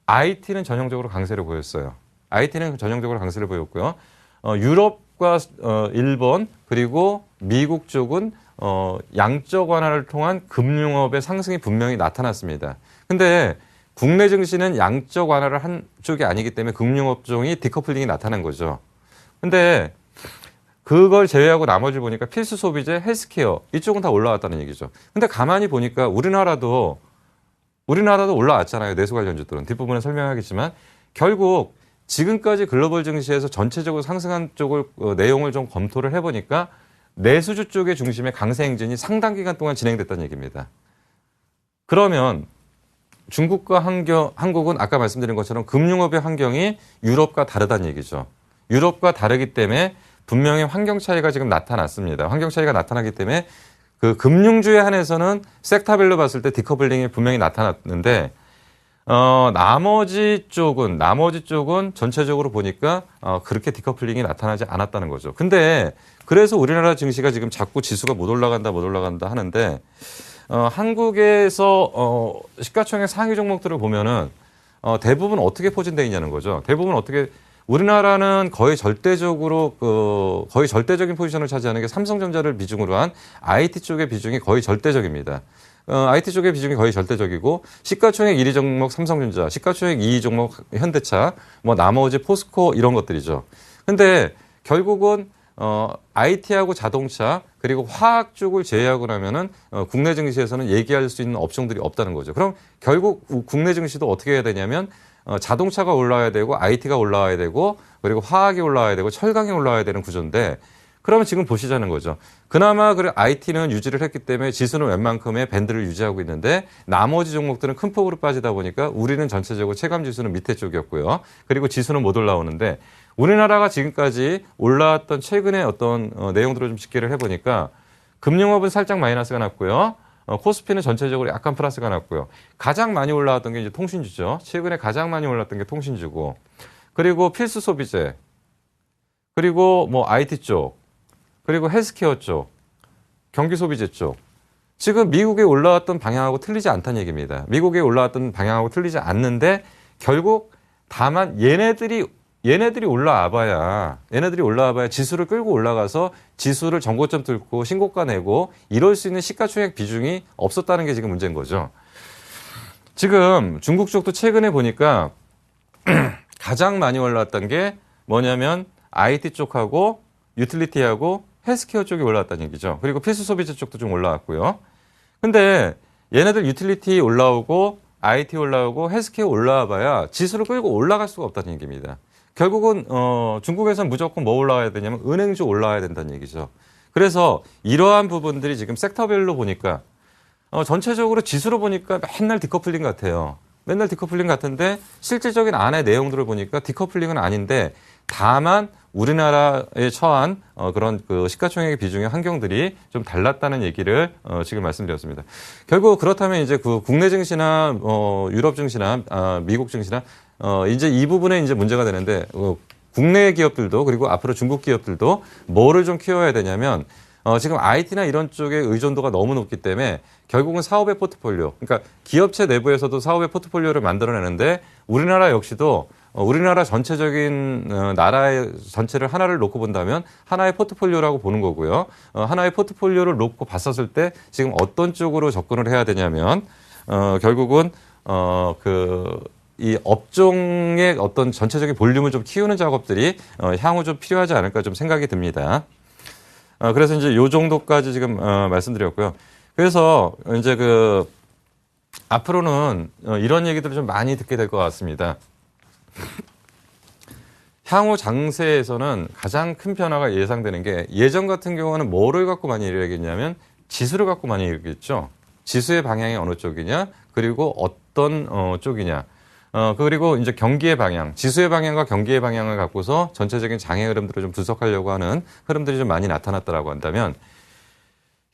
[SPEAKER 2] IT는 전형적으로 강세를 보였어요. IT는 전형적으로 강세를 보였고요. 유럽과 일본 그리고 미국 쪽은 양적 완화를 통한 금융업의 상승이 분명히 나타났습니다. 근데 국내 증시는 양적 완화를 한 쪽이 아니기 때문에 금융업종이 디커플링이 나타난 거죠. 근데 그걸 제외하고 나머지 보니까 필수 소비재, 헬스케어 이쪽은 다 올라왔다는 얘기죠. 근데 가만히 보니까 우리나라도 올라왔잖아요. 내수 관련주들은. 뒷부분에 설명하겠지만 결국 지금까지 글로벌 증시에서 전체적으로 상승한 쪽을 내용을 좀 검토를 해보니까 내수주 쪽의 중심의 강세 행진이 상당 기간 동안 진행됐다는 얘기입니다. 그러면 중국과 한국은 아까 말씀드린 것처럼 금융업의 환경이 유럽과 다르다는 얘기죠. 유럽과 다르기 때문에 분명히 환경 차이가 지금 나타났습니다. 환경 차이가 나타나기 때문에 그 금융주에 한해서는 섹터별로 봤을 때 디커플링이 분명히 나타났는데 나머지 쪽은 전체적으로 보니까 그렇게 디커플링이 나타나지 않았다는 거죠. 근데 그래서 우리나라 증시가 지금 자꾸 지수가 못 올라간다 하는데 한국에서 시가총액 상위 종목들을 보면은 대부분 어떻게 포진되어 있냐는 거죠. 대부분 우리나라는 거의 절대적인 포지션을 차지하는 게 삼성전자를 비중으로 한 IT 쪽의 비중이 거의 절대적입니다. IT 쪽의 비중이 거의 절대적이고 시가총액 1위 종목 삼성전자, 시가총액 2위 종목 현대차, 뭐 나머지 포스코 이런 것들이죠. 근데 결국은 IT하고 자동차 그리고 화학 쪽을 제외하고 나면은 국내 증시에서는 얘기할 수 있는 업종들이 없다는 거죠. 그럼 결국 국내 증시도 어떻게 해야 되냐면 자동차가 올라와야 되고 IT가 올라와야 되고 그리고 화학이 올라와야 되고 철강이 올라와야 되는 구조인데 그러면 지금 보시자는 거죠. 그나마 그래 IT는 유지를 했기 때문에 지수는 웬만큼의 밴드를 유지하고 있는데 나머지 종목들은 큰 폭으로 빠지다 보니까 우리는 전체적으로 체감 지수는 밑에 쪽이었고요. 그리고 지수는 못 올라오는데 우리나라가 지금까지 올라왔던 최근의 어떤 내용들을 좀 집계를 해보니까 금융업은 살짝 마이너스가 났고요. 코스피는 전체적으로 약간 플러스가 났고요. 가장 많이 올라왔던 게 이제 통신주죠. 최근에 가장 많이 올랐던 게 통신주고 그리고 필수 소비재 그리고 뭐 IT 쪽 그리고 헬스케어 쪽 경기 소비재 쪽 지금 미국에 올라왔던 방향하고 틀리지 않다는 얘기입니다. 미국에 올라왔던 방향하고 틀리지 않는데 결국 다만 얘네들이 올라와봐야 지수를 끌고 올라가서 지수를 전고점 뚫고 신고가 내고 이럴 수 있는 시가총액 비중이 없었다는 게 지금 문제인 거죠. 지금 중국 쪽도 최근에 보니까 가장 많이 올라왔던 게 뭐냐면 IT 쪽하고 유틸리티하고 헬스케어 쪽이 올라왔다는 얘기죠. 그리고 필수 소비재 쪽도 좀 올라왔고요. 근데 얘네들 유틸리티 올라오고 IT 올라오고 헬스케어 올라와 봐야 지수를 끌고 올라갈 수가 없다는 얘기입니다. 결국은 중국에서는 무조건 뭐 올라와야 되냐면 은행주 올라와야 된다는 얘기죠. 그래서 이러한 부분들이 지금 섹터별로 보니까 전체적으로 지수로 보니까 맨날 디커플링 같아요. 맨날 디커플링 같은데 실질적인 안의 내용들을 보니까 디커플링은 아닌데 다만 우리나라에 처한 그런 그 시가총액의 비중의 환경들이 좀 달랐다는 얘기를 지금 말씀드렸습니다. 결국 그렇다면 이제 그 국내 증시나 유럽 증시나 미국 증시나 이제 이 부분에 이제 문제가 되는데 국내 기업들도 그리고 앞으로 중국 기업들도 뭐를 좀 키워야 되냐면 지금 IT나 이런 쪽의 의존도가 너무 높기 때문에 결국은 사업의 포트폴리오, 그러니까 기업체 내부에서도 사업의 포트폴리오를 만들어내는데 우리나라 역시도 우리나라 전체적인 나라의 전체를 하나를 놓고 본다면 하나의 포트폴리오라고 보는 거고요. 하나의 포트폴리오를 놓고 봤었을 때 지금 어떤 쪽으로 접근을 해야 되냐면 결국은 이 업종의 어떤 전체적인 볼륨을 좀 키우는 작업들이 향후 좀 필요하지 않을까 좀 생각이 듭니다. 그래서 이제 요 정도까지 지금 말씀드렸고요. 그래서 이제 앞으로는 이런 얘기들을 좀 많이 듣게 될 것 같습니다. 향후 장세에서는 가장 큰 변화가 예상되는 게 예전 같은 경우는 뭐를 갖고 많이 얘기하겠냐면 지수를 갖고 많이 얘기했죠. 지수의 방향이 어느 쪽이냐, 그리고 어떤 쪽이냐. 그리고 이제 경기의 방향, 지수의 방향과 경기의 방향을 갖고서 전체적인 장애 흐름들을 좀 분석하려고 하는 흐름들이 좀 많이 나타났다라고 한다면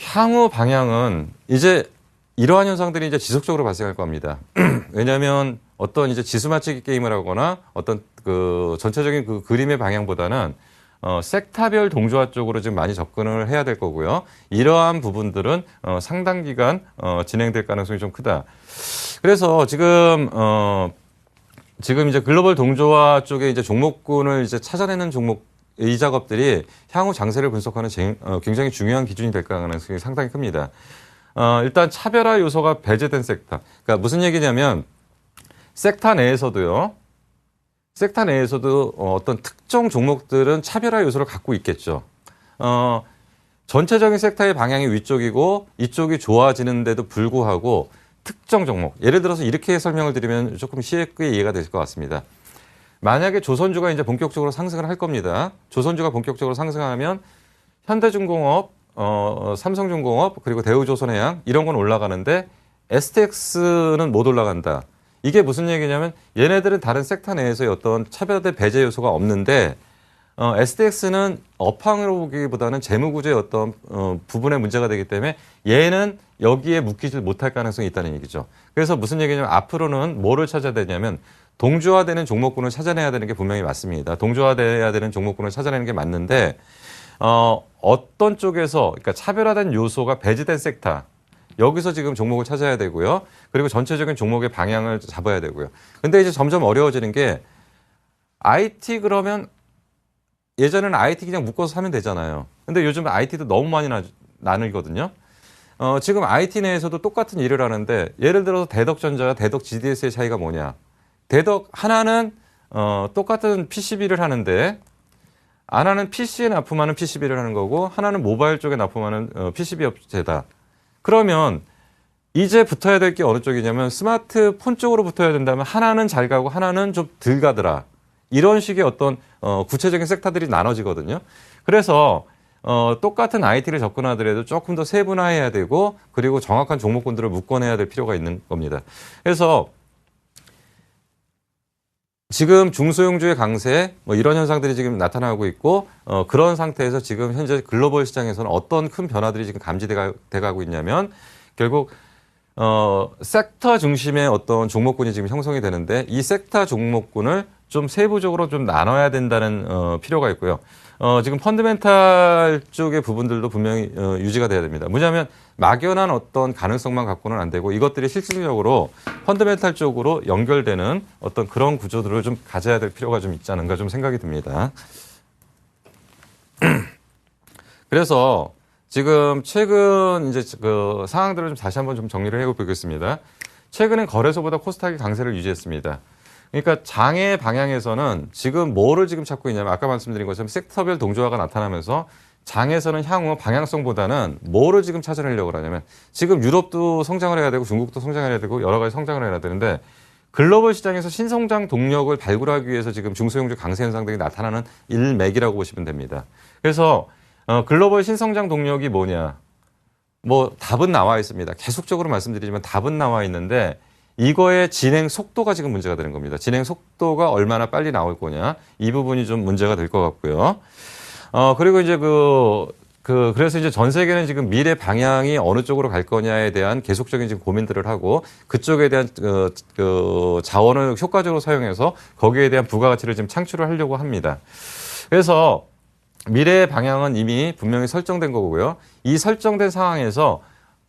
[SPEAKER 2] 향후 방향은 이제 이러한 현상들이 이제 지속적으로 발생할 겁니다. 왜냐하면 어떤 이제 지수 맞추기 게임을 하거나 어떤 그 전체적인 그 그림의 방향보다는 섹터별 동조화 쪽으로 지금 많이 접근을 해야 될 거고요. 이러한 부분들은 상당 기간 진행될 가능성이 좀 크다. 그래서 지금 이제 글로벌 동조화 쪽에 이제 종목군을 이제 찾아내는 이 작업들이 향후 장세를 분석하는 굉장히 중요한 기준이 될 가능성이 상당히 큽니다. 일단 차별화 요소가 배제된 섹터. 그러니까 무슨 얘기냐면 섹터 내에서도 어떤 특정 종목들은 차별화 요소를 갖고 있겠죠. 전체적인 섹터의 방향이 위쪽이고 이쪽이 좋아지는데도 불구하고 특정 종목, 예를 들어서 이렇게 설명을 드리면 조금 쉽게 이해가 되실 것 같습니다. 만약에 조선주가 이제 본격적으로 상승을 할 겁니다. 조선주가 본격적으로 상승하면 현대중공업, 삼성중공업, 그리고 대우조선해양 이런 건 올라가는데 STX는 못 올라간다. 이게 무슨 얘기냐면 얘네들은 다른 섹터 내에서의 어떤 차별화된 배제 요소가 없는데 STX는 업황으로 보기보다는 재무구조의 어떤 부분에 문제가 되기 때문에 얘는 여기에 묶이지 못할 가능성이 있다는 얘기죠. 그래서 무슨 얘기냐면 앞으로는 뭐를 찾아야 되냐면 동조화되는 종목군을 찾아내야 되는 게 분명히 맞습니다. 동조화돼야 되는 종목군을 찾아내는 게 맞는데 어떤 쪽에서 그러니까 차별화된 요소가 배제된 섹터 여기서 지금 종목을 찾아야 되고요. 그리고 전체적인 종목의 방향을 잡아야 되고요. 근데 이제 점점 어려워지는 게 IT 그러면 예전에는 IT 그냥 묶어서 사면 되잖아요. 근데 요즘 IT도 너무 많이 나누거든요. 지금 IT 내에서도 똑같은 일을 하는데 예를 들어서 대덕전자와 대덕 GDS의 차이가 뭐냐. 대덕 하나는 똑같은 PCB를 하는데 하나는 PC에 납품하는 PCB를 하는 거고 하나는 모바일 쪽에 납품하는 PCB 업체다. 그러면 이제 붙어야 될 게 어느 쪽이냐면 스마트폰 쪽으로 붙어야 된다면 하나는 잘 가고 하나는 좀 덜 가더라. 이런 식의 어떤 구체적인 섹터들이 나눠지거든요. 그래서 똑같은 IT를 접근하더라도 조금 더 세분화해야 되고 그리고 정확한 종목군들을 묶어내야 될 필요가 있는 겁니다. 그래서 지금 중소형주의 강세 뭐 이런 현상들이 지금 나타나고 있고 그런 상태에서 지금 현재 글로벌 시장에서는 어떤 큰 변화들이 지금 감지돼가고 있냐면 결국 섹터 중심의 어떤 종목군이 지금 형성이 되는데 이 섹터 종목군을 좀 세부적으로 좀 나눠야 된다는 필요가 있고요. 지금 펀드멘탈 쪽의 부분들도 분명히 유지가 돼야 됩니다. 뭐냐면 막연한 어떤 가능성만 갖고는 안 되고 이것들이 실질적으로 펀드멘탈 쪽으로 연결되는 어떤 그런 구조들을 좀 가져야 될 필요가 좀 있지 않은가 좀 생각이 듭니다. 그래서 지금 최근 이제 그 상황들을 좀 다시 한번 좀 정리를 해보겠습니다. 최근엔 거래소보다 코스닥이 강세를 유지했습니다. 그러니까 장의 방향에서는 지금 뭐를 지금 찾고 있냐면 아까 말씀드린 것처럼 섹터별 동조화가 나타나면서 장에서는 향후 방향성보다는 뭐를 지금 찾아내려고 하냐면 지금 유럽도 성장을 해야 되고 중국도 성장을 해야 되고 여러 가지 성장을 해야 되는데 글로벌 시장에서 신성장 동력을 발굴하기 위해서 지금 중소형주 강세 현상들이 나타나는 일맥이라고 보시면 됩니다. 그래서 글로벌 신성장 동력이 뭐냐? 뭐 답은 나와 있습니다. 계속적으로 말씀드리지만 답은 나와 있는데 이거의 진행 속도가 지금 문제가 되는 겁니다. 진행 속도가 얼마나 빨리 나올 거냐. 이 부분이 좀 문제가 될 것 같고요. 그리고 이제 그래서 이제 전 세계는 지금 미래 방향이 어느 쪽으로 갈 거냐에 대한 계속적인 지금 고민들을 하고 그쪽에 대한 자원을 효과적으로 사용해서 거기에 대한 부가가치를 지금 창출을 하려고 합니다. 그래서 미래의 방향은 이미 분명히 설정된 거고요. 이 설정된 상황에서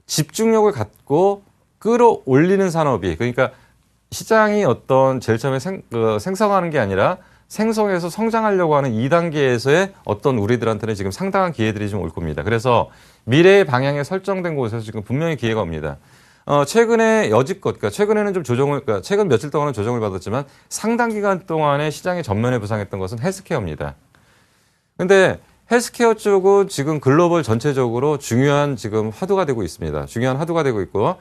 [SPEAKER 2] 집중력을 갖고 끌어올리는 산업이 그러니까 시장이 어떤 제일 처음에 생성하는 게 아니라 생성해서 성장하려고 하는 2단계에서의 어떤 우리들한테는 지금 상당한 기회들이 좀 올 겁니다. 그래서 미래의 방향에 설정된 곳에서 지금 분명히 기회가 옵니다. 최근에 여지껏, 그러니까 최근에는 좀 그러니까 최근 며칠 동안은 조정을 받았지만 상당 기간 동안에 시장의 전면에 부상했던 것은 헬스케어입니다. 근데 헬스케어 쪽은 지금 글로벌 전체적으로 중요한 지금 화두가 되고 있습니다. 중요한 화두가 되고 있고,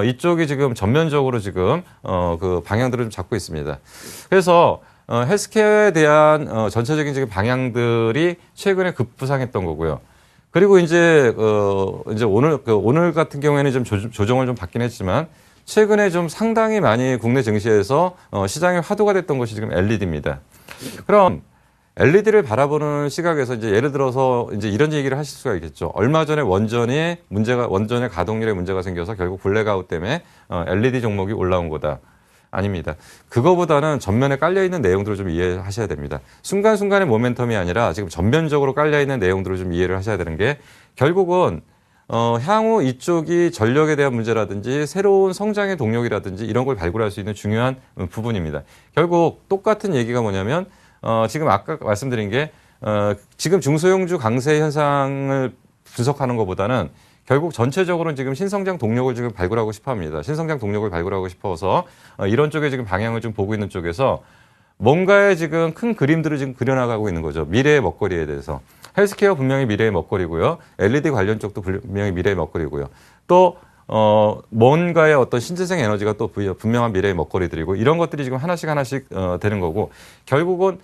[SPEAKER 2] 이쪽이 지금 전면적으로 지금, 그 방향들을 좀 잡고 있습니다. 그래서, 헬스케어에 대한, 전체적인 지금 방향들이 최근에 급부상했던 거고요. 그리고 이제 오늘 같은 경우에는 좀 조정을 좀 받긴 했지만, 최근에 좀 상당히 많이 국내 증시에서, 시장의 화두가 됐던 것이 지금 LED입니다. 그럼, LED를 바라보는 시각에서 이제 예를 들어서 이제 이런 얘기를 하실 수가 있겠죠. 얼마 전에 원전의 가동률에 문제가 생겨서 결국 블랙아웃 때문에 LED 종목이 올라온 거다. 아닙니다. 그거보다는 전면에 깔려있는 내용들을 좀 이해하셔야 됩니다. 순간순간의 모멘텀이 아니라 지금 전면적으로 깔려있는 내용들을 좀 이해를 하셔야 되는 게 결국은 향후 이쪽이 전력에 대한 문제라든지 새로운 성장의 동력이라든지 이런 걸 발굴할 수 있는 중요한 부분입니다. 결국 똑같은 얘기가 뭐냐면 지금 아까 말씀드린 게, 지금 중소형주 강세 현상을 분석하는 것보다는 결국 전체적으로는 지금 신성장 동력을 지금 발굴하고 싶어 합니다. 신성장 동력을 발굴하고 싶어서 이런 쪽에 지금 방향을 좀 보고 있는 쪽에서 뭔가의 지금 큰 그림들을 지금 그려나가고 있는 거죠. 미래의 먹거리에 대해서. 헬스케어 분명히 미래의 먹거리고요. LED 관련 쪽도 분명히 미래의 먹거리고요. 또 뭔가의 어떤 신재생 에너지가 또 분명한 미래의 먹거리들이고 이런 것들이 지금 하나씩 되는 거고 결국은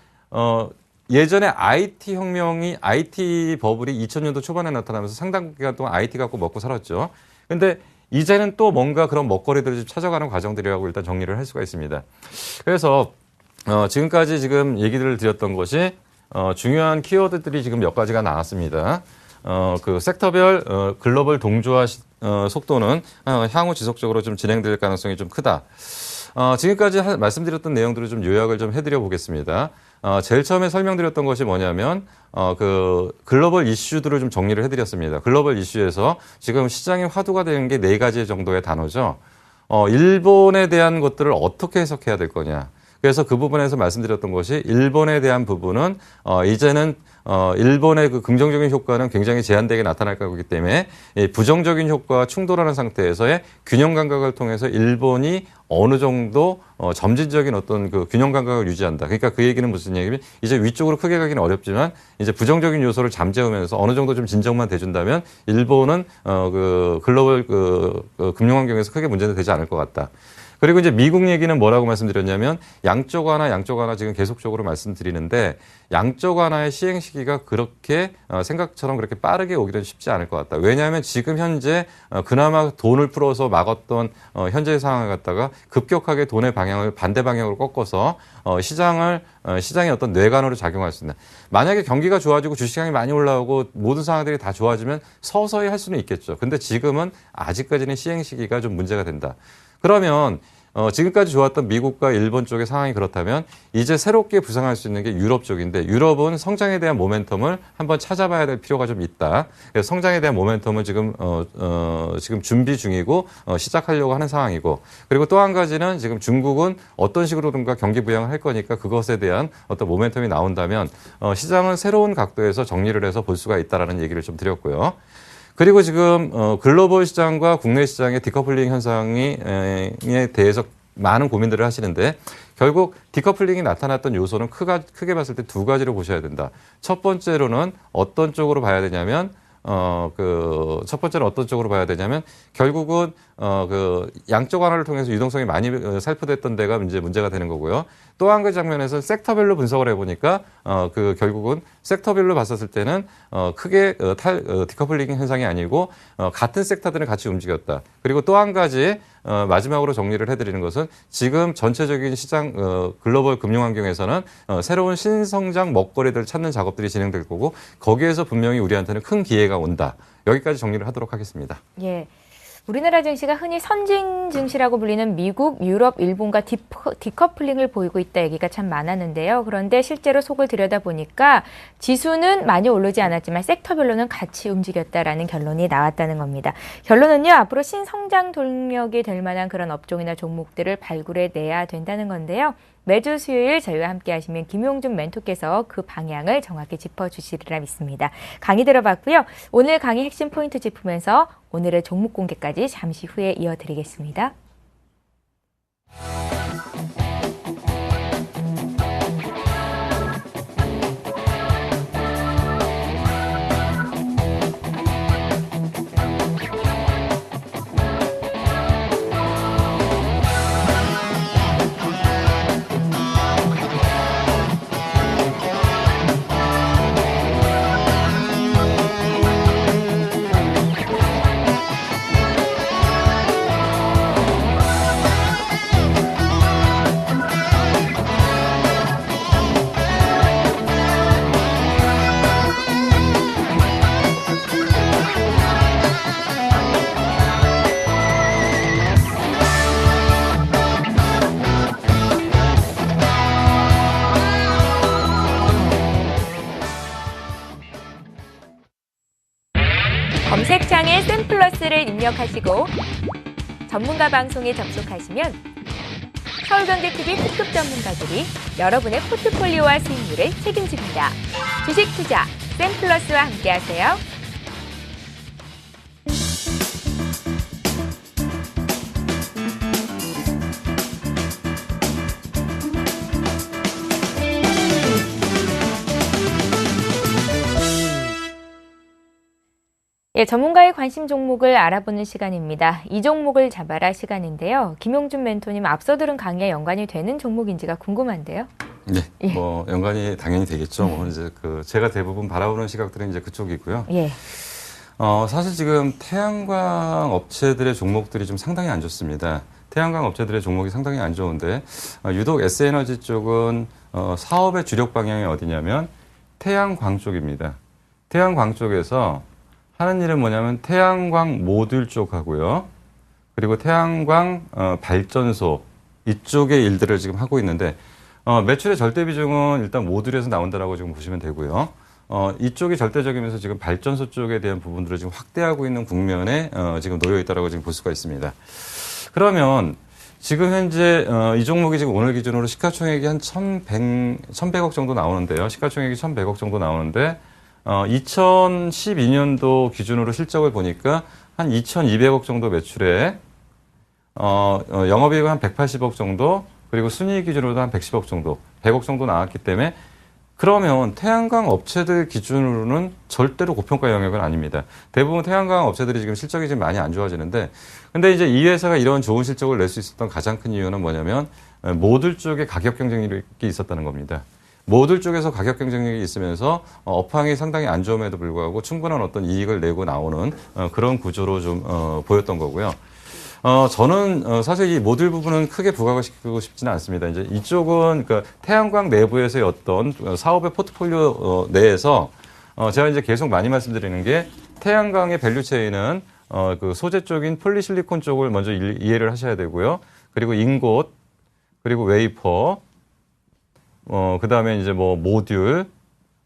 [SPEAKER 2] 예전에 IT 혁명이 IT 버블이 2000년도 초반에 나타나면서 상당 기간 동안 IT 갖고 먹고 살았죠. 근데 이제는 또 뭔가 그런 먹거리들을 좀 찾아가는 과정들이라고 일단 정리를 할 수가 있습니다. 그래서 지금까지 지금 얘기를 드렸던 것이 중요한 키워드들이 지금 몇 가지가 나왔습니다. 그 섹터별 글로벌 동조화 속도는 향후 지속적으로 좀 진행될 가능성이 좀 크다. 지금까지 말씀드렸던 내용들을 좀 요약을 좀 해드려 보겠습니다. 제일 처음에 설명드렸던 것이 뭐냐면 그 글로벌 이슈들을 좀 정리를 해드렸습니다. 글로벌 이슈에서 지금 시장의 화두가 되는 게 4가지 정도의 단어죠. 일본에 대한 것들을 어떻게 해석해야 될 거냐. 그래서 그 부분에서 말씀드렸던 것이 일본에 대한 부분은 이제는 일본의 그 긍정적인 효과는 굉장히 제한되게 나타날 거기 때문에 이 부정적인 효과와 충돌하는 상태에서의 균형 감각을 통해서 일본이 어느 정도 점진적인 어떤 그 균형 감각을 유지한다. 그러니까 그 얘기는 무슨 얘기냐면 이제 위쪽으로 크게 가기는 어렵지만 이제 부정적인 요소를 잠재우면서 어느 정도 좀 진정만 돼준다면 일본은 그 글로벌 금융 환경에서 크게 문제는 되지 않을 것 같다. 그리고 이제 미국 얘기는 뭐라고 말씀드렸냐면 양쪽 하나 지금 계속적으로 말씀드리는데 양쪽 하나의 시행 시기가 그렇게 생각처럼 그렇게 빠르게 오기는 쉽지 않을 것 같다. 왜냐하면 지금 현재 그나마 돈을 풀어서 막았던 현재 상황을 갖다가 급격하게 돈의 방향을 반대 방향으로 꺾어서 시장의 어떤 뇌관으로 작용할 수 있는. 만약에 경기가 좋아지고 주식시장이 많이 올라오고 모든 상황들이 다 좋아지면 서서히 할 수는 있겠죠. 근데 지금은 아직까지는 시행 시기가 좀 문제가 된다. 그러면 지금까지 좋았던 미국과 일본 쪽의 상황이 그렇다면 이제 새롭게 부상할 수 있는 게 유럽 쪽인데 유럽은 성장에 대한 모멘텀을 한번 찾아봐야 될 필요가 좀 있다. 그래서 성장에 대한 모멘텀을 지금 준비 중이고 시작하려고 하는 상황이고 그리고 또 한 가지는 지금 중국은 어떤 식으로든가 경기 부양을 할 거니까 그것에 대한 어떤 모멘텀이 나온다면 시장은 새로운 각도에서 정리를 해서 볼 수가 있다라는 얘기를 좀 드렸고요. 그리고 지금 글로벌 시장과 국내 시장의 디커플링 현상에 대해서 많은 고민들을 하시는데 결국 디커플링이 나타났던 요소는 크게 봤을 때 두 가지로 보셔야 된다. 첫 번째로는 어떤 쪽으로 봐야 되냐면 첫 번째는 어떤 쪽으로 봐야 되냐면 결국은 양쪽 하나를 통해서 유동성이 많이 살포됐던 데가 이제 문제가 되는 거고요. 또 한 가지 장면에서 섹터별로 분석을 해보니까 결국은 섹터별로 봤었을 때는 크게 디커플링 현상이 아니고 같은 섹터들은 같이 움직였다. 그리고 또 한 가지 마지막으로 정리를 해드리는 것은 지금 전체적인 시장 글로벌 금융 환경에서는 새로운 신성장 먹거리들을 찾는 작업들이 진행될 거고 거기에서 분명히 우리한테는 큰 기회가 온다. 여기까지 정리를 하도록 하겠습니다.
[SPEAKER 1] 예. 우리나라 증시가 흔히 선진 증시라고 불리는 미국, 유럽, 일본과 디커플링을 보이고 있다 얘기가 참 많았는데요. 그런데 실제로 속을 들여다보니까 지수는 많이 오르지 않았지만 섹터별로는 같이 움직였다라는 결론이 나왔다는 겁니다. 결론은요, 앞으로 신성장 동력이 될 만한 그런 업종이나 종목들을 발굴해내야 된다는 건데요. 매주 수요일 저희와 함께 하시면 김용준 멘토께서 그 방향을 정확히 짚어주시리라 믿습니다. 강의 들어봤고요. 오늘 강의 핵심 포인트 짚으면서 오늘의 종목 공개까지 잠시 후에 이어드리겠습니다. 검색창에 샘플러스를 입력하시고 전문가 방송에 접속하시면 서울경제TV 특급 전문가들이 여러분의 포트폴리오와 수익률을 책임집니다. 주식 투자 샘플러스와 함께하세요. 예, 전문가의 관심 종목을 알아보는 시간입니다. 이 종목을 잡아라 시간인데요. 김용준 멘토님, 앞서 들은 강의에 연관이 되는 종목인지가 궁금한데요.
[SPEAKER 2] 네, 예. 연관이 당연히 되겠죠. 이제 제가 대부분 바라보는 시각들은 이제 그쪽이고요.
[SPEAKER 1] 예.
[SPEAKER 2] 사실 지금 태양광 업체들의 종목들이 좀 상당히 안 좋습니다. 태양광 업체들의 종목이 상당히 안 좋은데 유독 S에너지 쪽은 사업의 주력 방향이 어디냐면 태양광 쪽입니다. 태양광 쪽에서 하는 일은 뭐냐면 태양광 모듈 쪽하고요. 그리고 태양광 발전소 이쪽의 일들을 지금 하고 있는데 매출의 절대 비중은 일단 모듈에서 나온다라고 지금 보시면 되고요. 이쪽이 절대적이면서 지금 발전소 쪽에 대한 부분들을 지금 확대하고 있는 국면에 지금 놓여 있다라고 지금 볼 수가 있습니다. 그러면 지금 현재 이 종목이 지금 오늘 기준으로 시가총액이 한 1,100억 정도 나오는데요. 시가총액이 1,100억 정도 나오는데 2012년도 기준으로 실적을 보니까 한 2,200억 정도 매출에 영업이익은 한 180억 정도, 그리고 순이익 기준으로도 한 110억 정도, 100억 정도 나왔기 때문에 그러면 태양광 업체들 기준으로는 절대로 고평가 영역은 아닙니다. 대부분 태양광 업체들이 지금 실적이 지금 많이 안 좋아지는데, 근데 이제 이 회사가 이런 좋은 실적을 낼 수 있었던 가장 큰 이유는 뭐냐면 모듈 쪽에 가격 경쟁력이 있었다는 겁니다. 모듈 쪽에서 가격 경쟁력이 있으면서 업황이 상당히 안 좋음에도 불구하고 충분한 어떤 이익을 내고 나오는 그런 구조로 좀 보였던 거고요. 저는 사실 이 모듈 부분은 크게 부각을 시키고 싶지는 않습니다. 이제 이쪽은 그러니까 태양광 내부에서의 어떤 사업의 포트폴리오 내에서 제가 이제 계속 많이 말씀드리는 게 태양광의 밸류체인은 그 소재 쪽인 폴리실리콘 쪽을 먼저 이해를 하셔야 되고요. 그리고 인곳, 그리고 웨이퍼, 그 다음에 이제 뭐 모듈,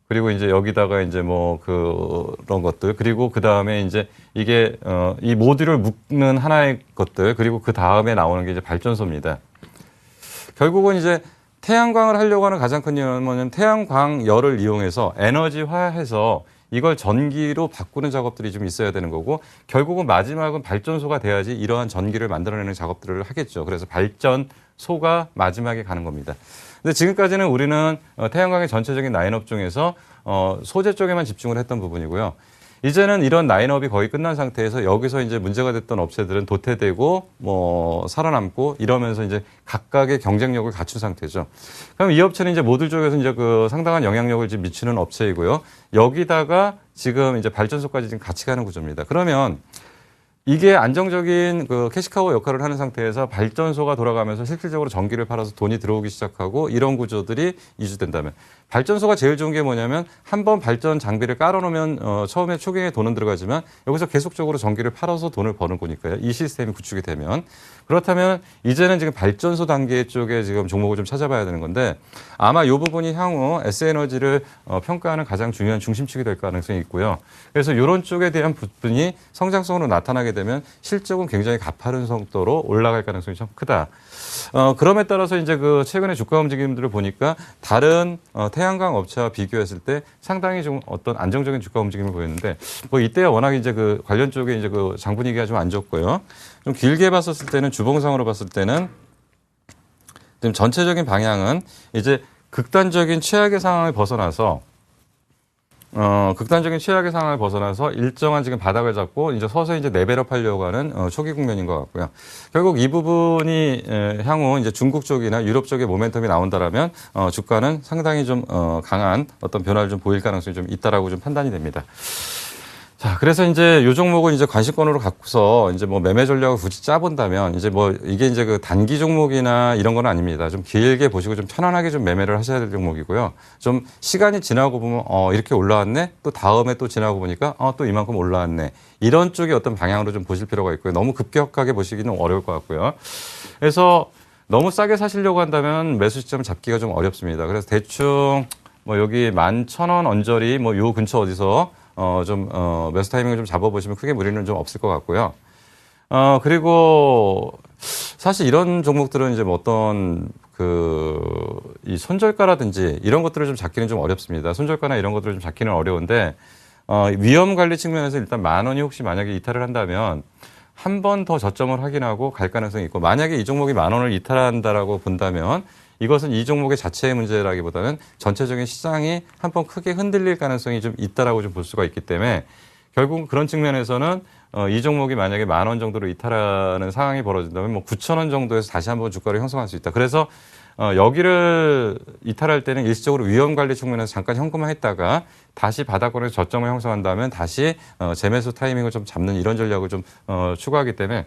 [SPEAKER 2] 그리고 이제 여기다가 이제 뭐 그런 것들, 그리고 그 다음에 이제 이게 이 모듈을 묶는 하나의 것들, 그리고 그 다음에 나오는 게 이제 발전소입니다. 결국은 이제 태양광을 하려고 하는 가장 큰 이유는 뭐냐면 태양광열을 이용해서 에너지화해서 이걸 전기로 바꾸는 작업들이 좀 있어야 되는 거고, 결국은 마지막은 발전소가 돼야지 이러한 전기를 만들어내는 작업들을 하겠죠. 그래서 발전소가 마지막에 가는 겁니다. 근데 지금까지는 우리는 태양광의 전체적인 라인업 중에서 소재 쪽에만 집중을 했던 부분이고요. 이제는 이런 라인업이 거의 끝난 상태에서 여기서 이제 문제가 됐던 업체들은 도태되고 뭐 살아남고 이러면서 이제 각각의 경쟁력을 갖춘 상태죠. 그럼 이 업체는 이제 모듈 쪽에서 이제 그 상당한 영향력을 지금 미치는 업체이고요. 여기다가 지금 이제 발전소까지 지금 같이 가는 구조입니다. 그러면 이게 안정적인 그 캐시카우 역할을 하는 상태에서 발전소가 돌아가면서 실질적으로 전기를 팔아서 돈이 들어오기 시작하고 이런 구조들이 유지된다면, 발전소가 제일 좋은 게 뭐냐면 한번 발전 장비를 깔아놓으면 처음에 초기에 돈은 들어가지만 여기서 계속적으로 전기를 팔아서 돈을 버는 거니까요. 이 시스템이 구축이 되면. 그렇다면 이제는 지금 발전소 단계 쪽에 지금 종목을 좀 찾아봐야 되는 건데, 아마 이 부분이 향후 S에너지를 평가하는 가장 중요한 중심축이 될 가능성이 있고요. 그래서 이런 쪽에 대한 부분이 성장성으로 나타나게 되면 실적은 굉장히 가파른 속도로 올라갈 가능성이 좀 크다. 그럼에 따라서 이제 그 최근에 주가 움직임들을 보니까 다른 태양광 업체와 비교했을 때 상당히 좀 어떤 안정적인 주가 움직임을 보였는데, 뭐 이때 워낙 이제 그 관련 쪽에 이제 그 장 분위기가 좀 안 좋고요. 좀 길게 봤었을 때는 주봉상으로 봤을 때는 지금 전체적인 방향은 이제 극단적인 최악의 상황을 벗어나서 일정한 지금 바닥을 잡고 이제 서서히 이제 레벨업 하려고 하는 초기 국면인 것 같고요. 결국 이 부분이 향후 이제 중국 쪽이나 유럽 쪽의 모멘텀이 나온다라면 주가는 상당히 좀 강한 어떤 변화를 좀 보일 가능성이 좀 있다라고 좀 판단이 됩니다. 자, 그래서 이제 요 종목은 이제 관심권으로 갖고서 이제 뭐 매매 전략을 굳이 짜본다면 이제 뭐 이게 이제 그 단기 종목이나 이런 건 아닙니다. 좀 길게 보시고 좀 편안하게 좀 매매를 하셔야 될 종목이고요. 좀 시간이 지나고 보면 이렇게 올라왔네? 또 다음에 또 지나고 보니까 또 이만큼 올라왔네. 이런 쪽의 어떤 방향으로 좀 보실 필요가 있고요. 너무 급격하게 보시기는 어려울 것 같고요. 그래서 너무 싸게 사시려고 한다면 매수 시점 잡기가 좀 어렵습니다. 그래서 대충 뭐 여기 11,000원 언저리 뭐 요 근처 어디서 매수 타이밍을 좀 잡아보시면 크게 무리는 좀 없을 것 같고요. 그리고 사실 이런 종목들은 이제 뭐 어떤 이 손절가라든지 이런 것들을 좀 잡기는 좀 어렵습니다. 손절가나 이런 것들을 좀 잡기는 어려운데, 위험 관리 측면에서 일단 10,000원이 혹시 만약에 이탈을 한다면 한 번 더 저점을 확인하고 갈 가능성이 있고, 만약에 이 종목이 10,000원을 이탈한다라고 본다면 이것은 이 종목의 자체의 문제라기보다는 전체적인 시장이 한번 크게 흔들릴 가능성이 좀 있다라고 좀 볼 수가 있기 때문에, 결국 그런 측면에서는 이 종목이 만약에 10,000원 정도로 이탈하는 상황이 벌어진다면 뭐 9,000원 정도에서 다시 한번 주가를 형성할 수 있다. 그래서 여기를 이탈할 때는 일시적으로 위험 관리 측면에서 잠깐 현금화했다가 다시 바닥권에서 저점을 형성한다면 다시 재매수 타이밍을 좀 잡는 이런 전략을 좀 추구하기 때문에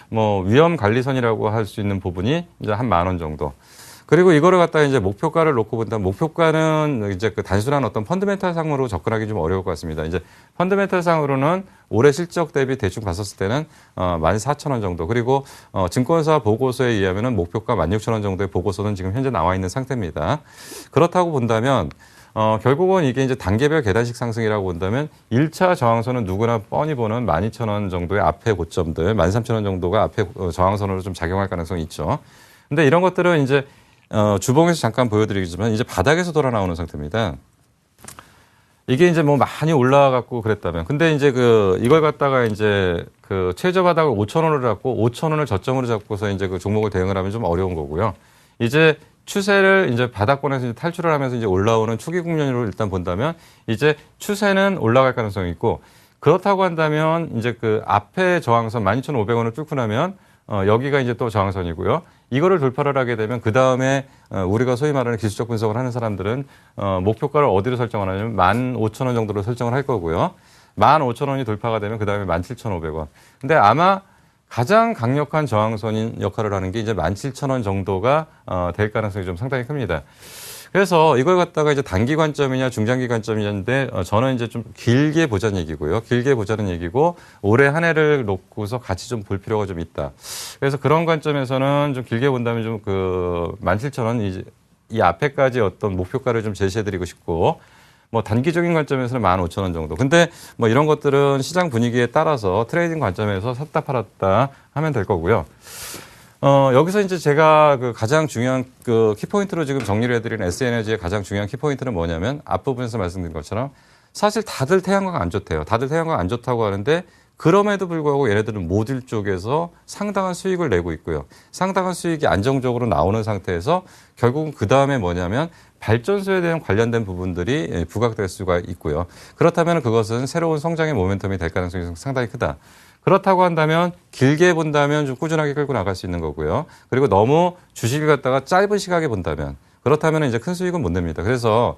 [SPEAKER 2] 뭐 위험 관리선이라고 할 수 있는 부분이 이제 한 10,000원 정도. 그리고 이거를 갖다가 이제 목표가를 놓고 본다면, 목표가는 이제 그 단순한 어떤 펀드멘탈 상으로 접근하기 좀 어려울 것 같습니다. 이제 펀드멘탈 상으로는 올해 실적 대비 대충 봤었을 때는 14,000원 정도. 그리고 증권사 보고서에 의하면은 목표가 16,000원 정도의 보고서는 지금 현재 나와 있는 상태입니다. 그렇다고 본다면 결국은 이게 이제 단계별 계단식 상승이라고 본다면 1차 저항선은 누구나 뻔히 보는 12,000원 정도의 앞에 고점들, 13,000원 정도가 앞에 저항선으로 좀 작용할 가능성이 있죠. 근데 이런 것들은 이제 주봉에서 잠깐 보여드리겠지만 이제 바닥에서 돌아 나오는 상태입니다. 이게 이제 뭐 많이 올라가고 그랬다면. 근데 이제 이걸 갖다가 이제 최저 바닥을 5,000원을 잡고 5,000원을 저점으로 잡고서 이제 그 종목을 대응을 하면 좀 어려운 거고요. 이제 추세를 이제 바닥권에서 이제 탈출을 하면서 이제 올라오는 초기 국면으로 일단 본다면 이제 추세는 올라갈 가능성이 있고 그렇다고 한다면 이제 앞에 저항선 12,500원을 뚫고 나면 여기가 이제 또 저항선이고요. 이거를 돌파를 하게 되면 그 다음에 우리가 소위 말하는 기술적 분석을 하는 사람들은 목표가를 어디로 설정을 하냐면 15,000원 정도로 설정을 할 거고요. 15,000원이 돌파가 되면 그 다음에 17,500원. 근데 아마 가장 강력한 저항선인 역할을 하는 게 이제 17,000원 정도가 될 가능성이 좀 상당히 큽니다. 그래서 이걸 갖다가 이제 단기 관점이냐 중장기 관점이냐인데 저는 이제 좀 길게 보자는 얘기고요. 길게 보자는 얘기고 올해 한 해를 놓고서 같이 좀 볼 필요가 좀 있다. 그래서 그런 관점에서는 좀 길게 본다면 좀 17,000원 이 앞에까지 어떤 목표가를 좀 제시해드리고 싶고 뭐 단기적인 관점에서는 15,000원 정도. 근데 뭐 이런 것들은 시장 분위기에 따라서 트레이딩 관점에서 샀다 팔았다 하면 될 거고요. 여기서 이제 제가 가장 중요한 키포인트로 지금 정리를 해드리는 S에너지의 가장 중요한 키포인트는 뭐냐면 앞부분에서 말씀드린 것처럼 사실 다들 태양광 안 좋대요. 다들 태양광 안 좋다고 하는데 그럼에도 불구하고 얘네들은 모듈 쪽에서 상당한 수익을 내고 있고요. 상당한 수익이 안정적으로 나오는 상태에서 결국은 그 다음에 뭐냐면 발전소에 대한 관련된 부분들이 부각될 수가 있고요. 그렇다면 그것은 새로운 성장의 모멘텀이 될 가능성이 상당히 크다. 그렇다고 한다면 길게 본다면 좀 꾸준하게 끌고 나갈 수 있는 거고요. 그리고 너무 주식을 갖다가 짧은 시각에 본다면 그렇다면 이제 큰 수익은 못 냅니다. 그래서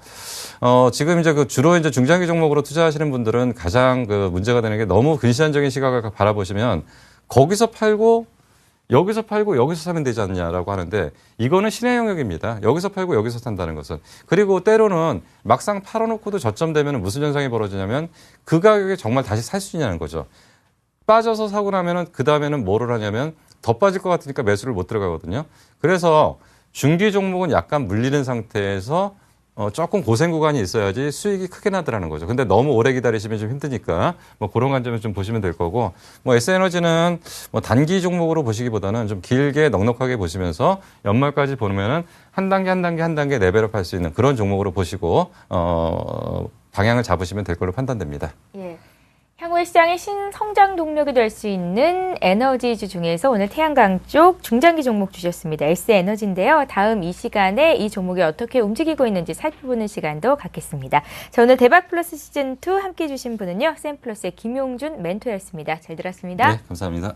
[SPEAKER 2] 지금 이제 주로 이제 중장기 종목으로 투자하시는 분들은 가장 문제가 되는 게 너무 근시안적인 시각을 바라보시면 거기서 팔고 여기서 팔고 여기서 사면 되지 않냐라고 하는데 이거는 신의 영역입니다. 여기서 팔고 여기서 산다는 것은. 그리고 때로는 막상 팔아놓고도 저점 되면 무슨 현상이 벌어지냐면 그 가격에 정말 다시 살 수 있냐는 거죠. 빠져서 사고 나면은 그 다음에는 뭐를 하냐면 더 빠질 것 같으니까 매수를 못 들어가거든요. 그래서 중기 종목은 약간 물리는 상태에서 조금 고생 구간이 있어야지 수익이 크게 나더라는 거죠. 근데 너무 오래 기다리시면 좀 힘드니까 뭐 그런 관점에서 좀 보시면 될 거고 뭐 S에너지는 뭐 단기 종목으로 보시기보다는 좀 길게 넉넉하게 보시면서 연말까지 보면은 한 단계 레벨업 할 수 있는 그런 종목으로 보시고 방향을 잡으시면 될 걸로 판단됩니다.
[SPEAKER 1] 예. 향후의 시장의 신성장 동력이 될 수 있는 에너지주 중에서 오늘 태양광 쪽 중장기 종목 주셨습니다. S에너지인데요. 다음 이 시간에 이 종목이 어떻게 움직이고 있는지 살펴보는 시간도 갖겠습니다. 자, 오늘 대박플러스 시즌2 함께해 주신 분은요. 샘플러스의 김용준 멘토였습니다. 잘 들었습니다.
[SPEAKER 2] 네, 감사합니다.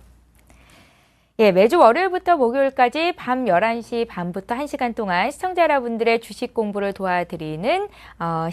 [SPEAKER 1] 예, 매주 월요일부터 목요일까지 밤 11시 반부터 1시간 동안 시청자 여러분들의 주식 공부를 도와드리는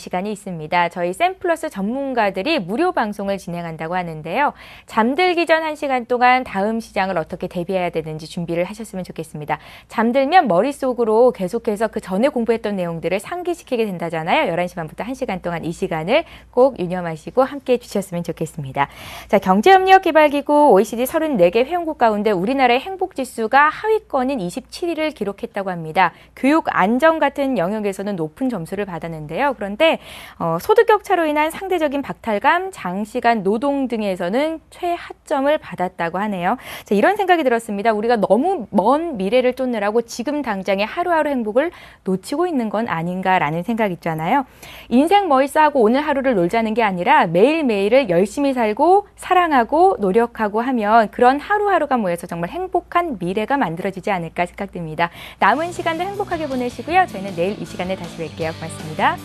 [SPEAKER 1] 시간이 있습니다. 저희 샘플러스 전문가들이 무료 방송을 진행한다고 하는데요. 잠들기 전 1시간 동안 다음 시장을 어떻게 대비해야 되는지 준비를 하셨으면 좋겠습니다. 잠들면 머릿속으로 계속해서 그 전에 공부했던 내용들을 상기시키게 된다잖아요. 11시 반부터 1시간 동안 이 시간을 꼭 유념하시고 함께해 주셨으면 좋겠습니다. 자, 경제협력개발기구 OECD 34개 회원국 가운데 우리나라 행복지수가 하위권인 27위를 기록했다고 합니다. 교육 안정 같은 영역에서는 높은 점수를 받았는데요. 그런데 소득 격차로 인한 상대적인 박탈감, 장시간 노동 등에서는 최하점을 받았다고 하네요. 자, 이런 생각이 들었습니다. 우리가 너무 먼 미래를 쫓느라고 지금 당장의 하루하루 행복을 놓치고 있는 건 아닌가라는 생각 있잖아요. 인생 멋있어하고 오늘 하루를 놀자는 게 아니라 매일매일을 열심히 살고 사랑하고 노력하고 하면 그런 하루하루가 모여서 정말 행복한 미래가 만들어지지 않을까 생각됩니다. 남은 시간도 행복하게 보내시고요. 저희는 내일 이 시간에 다시 뵐게요. 고맙습니다.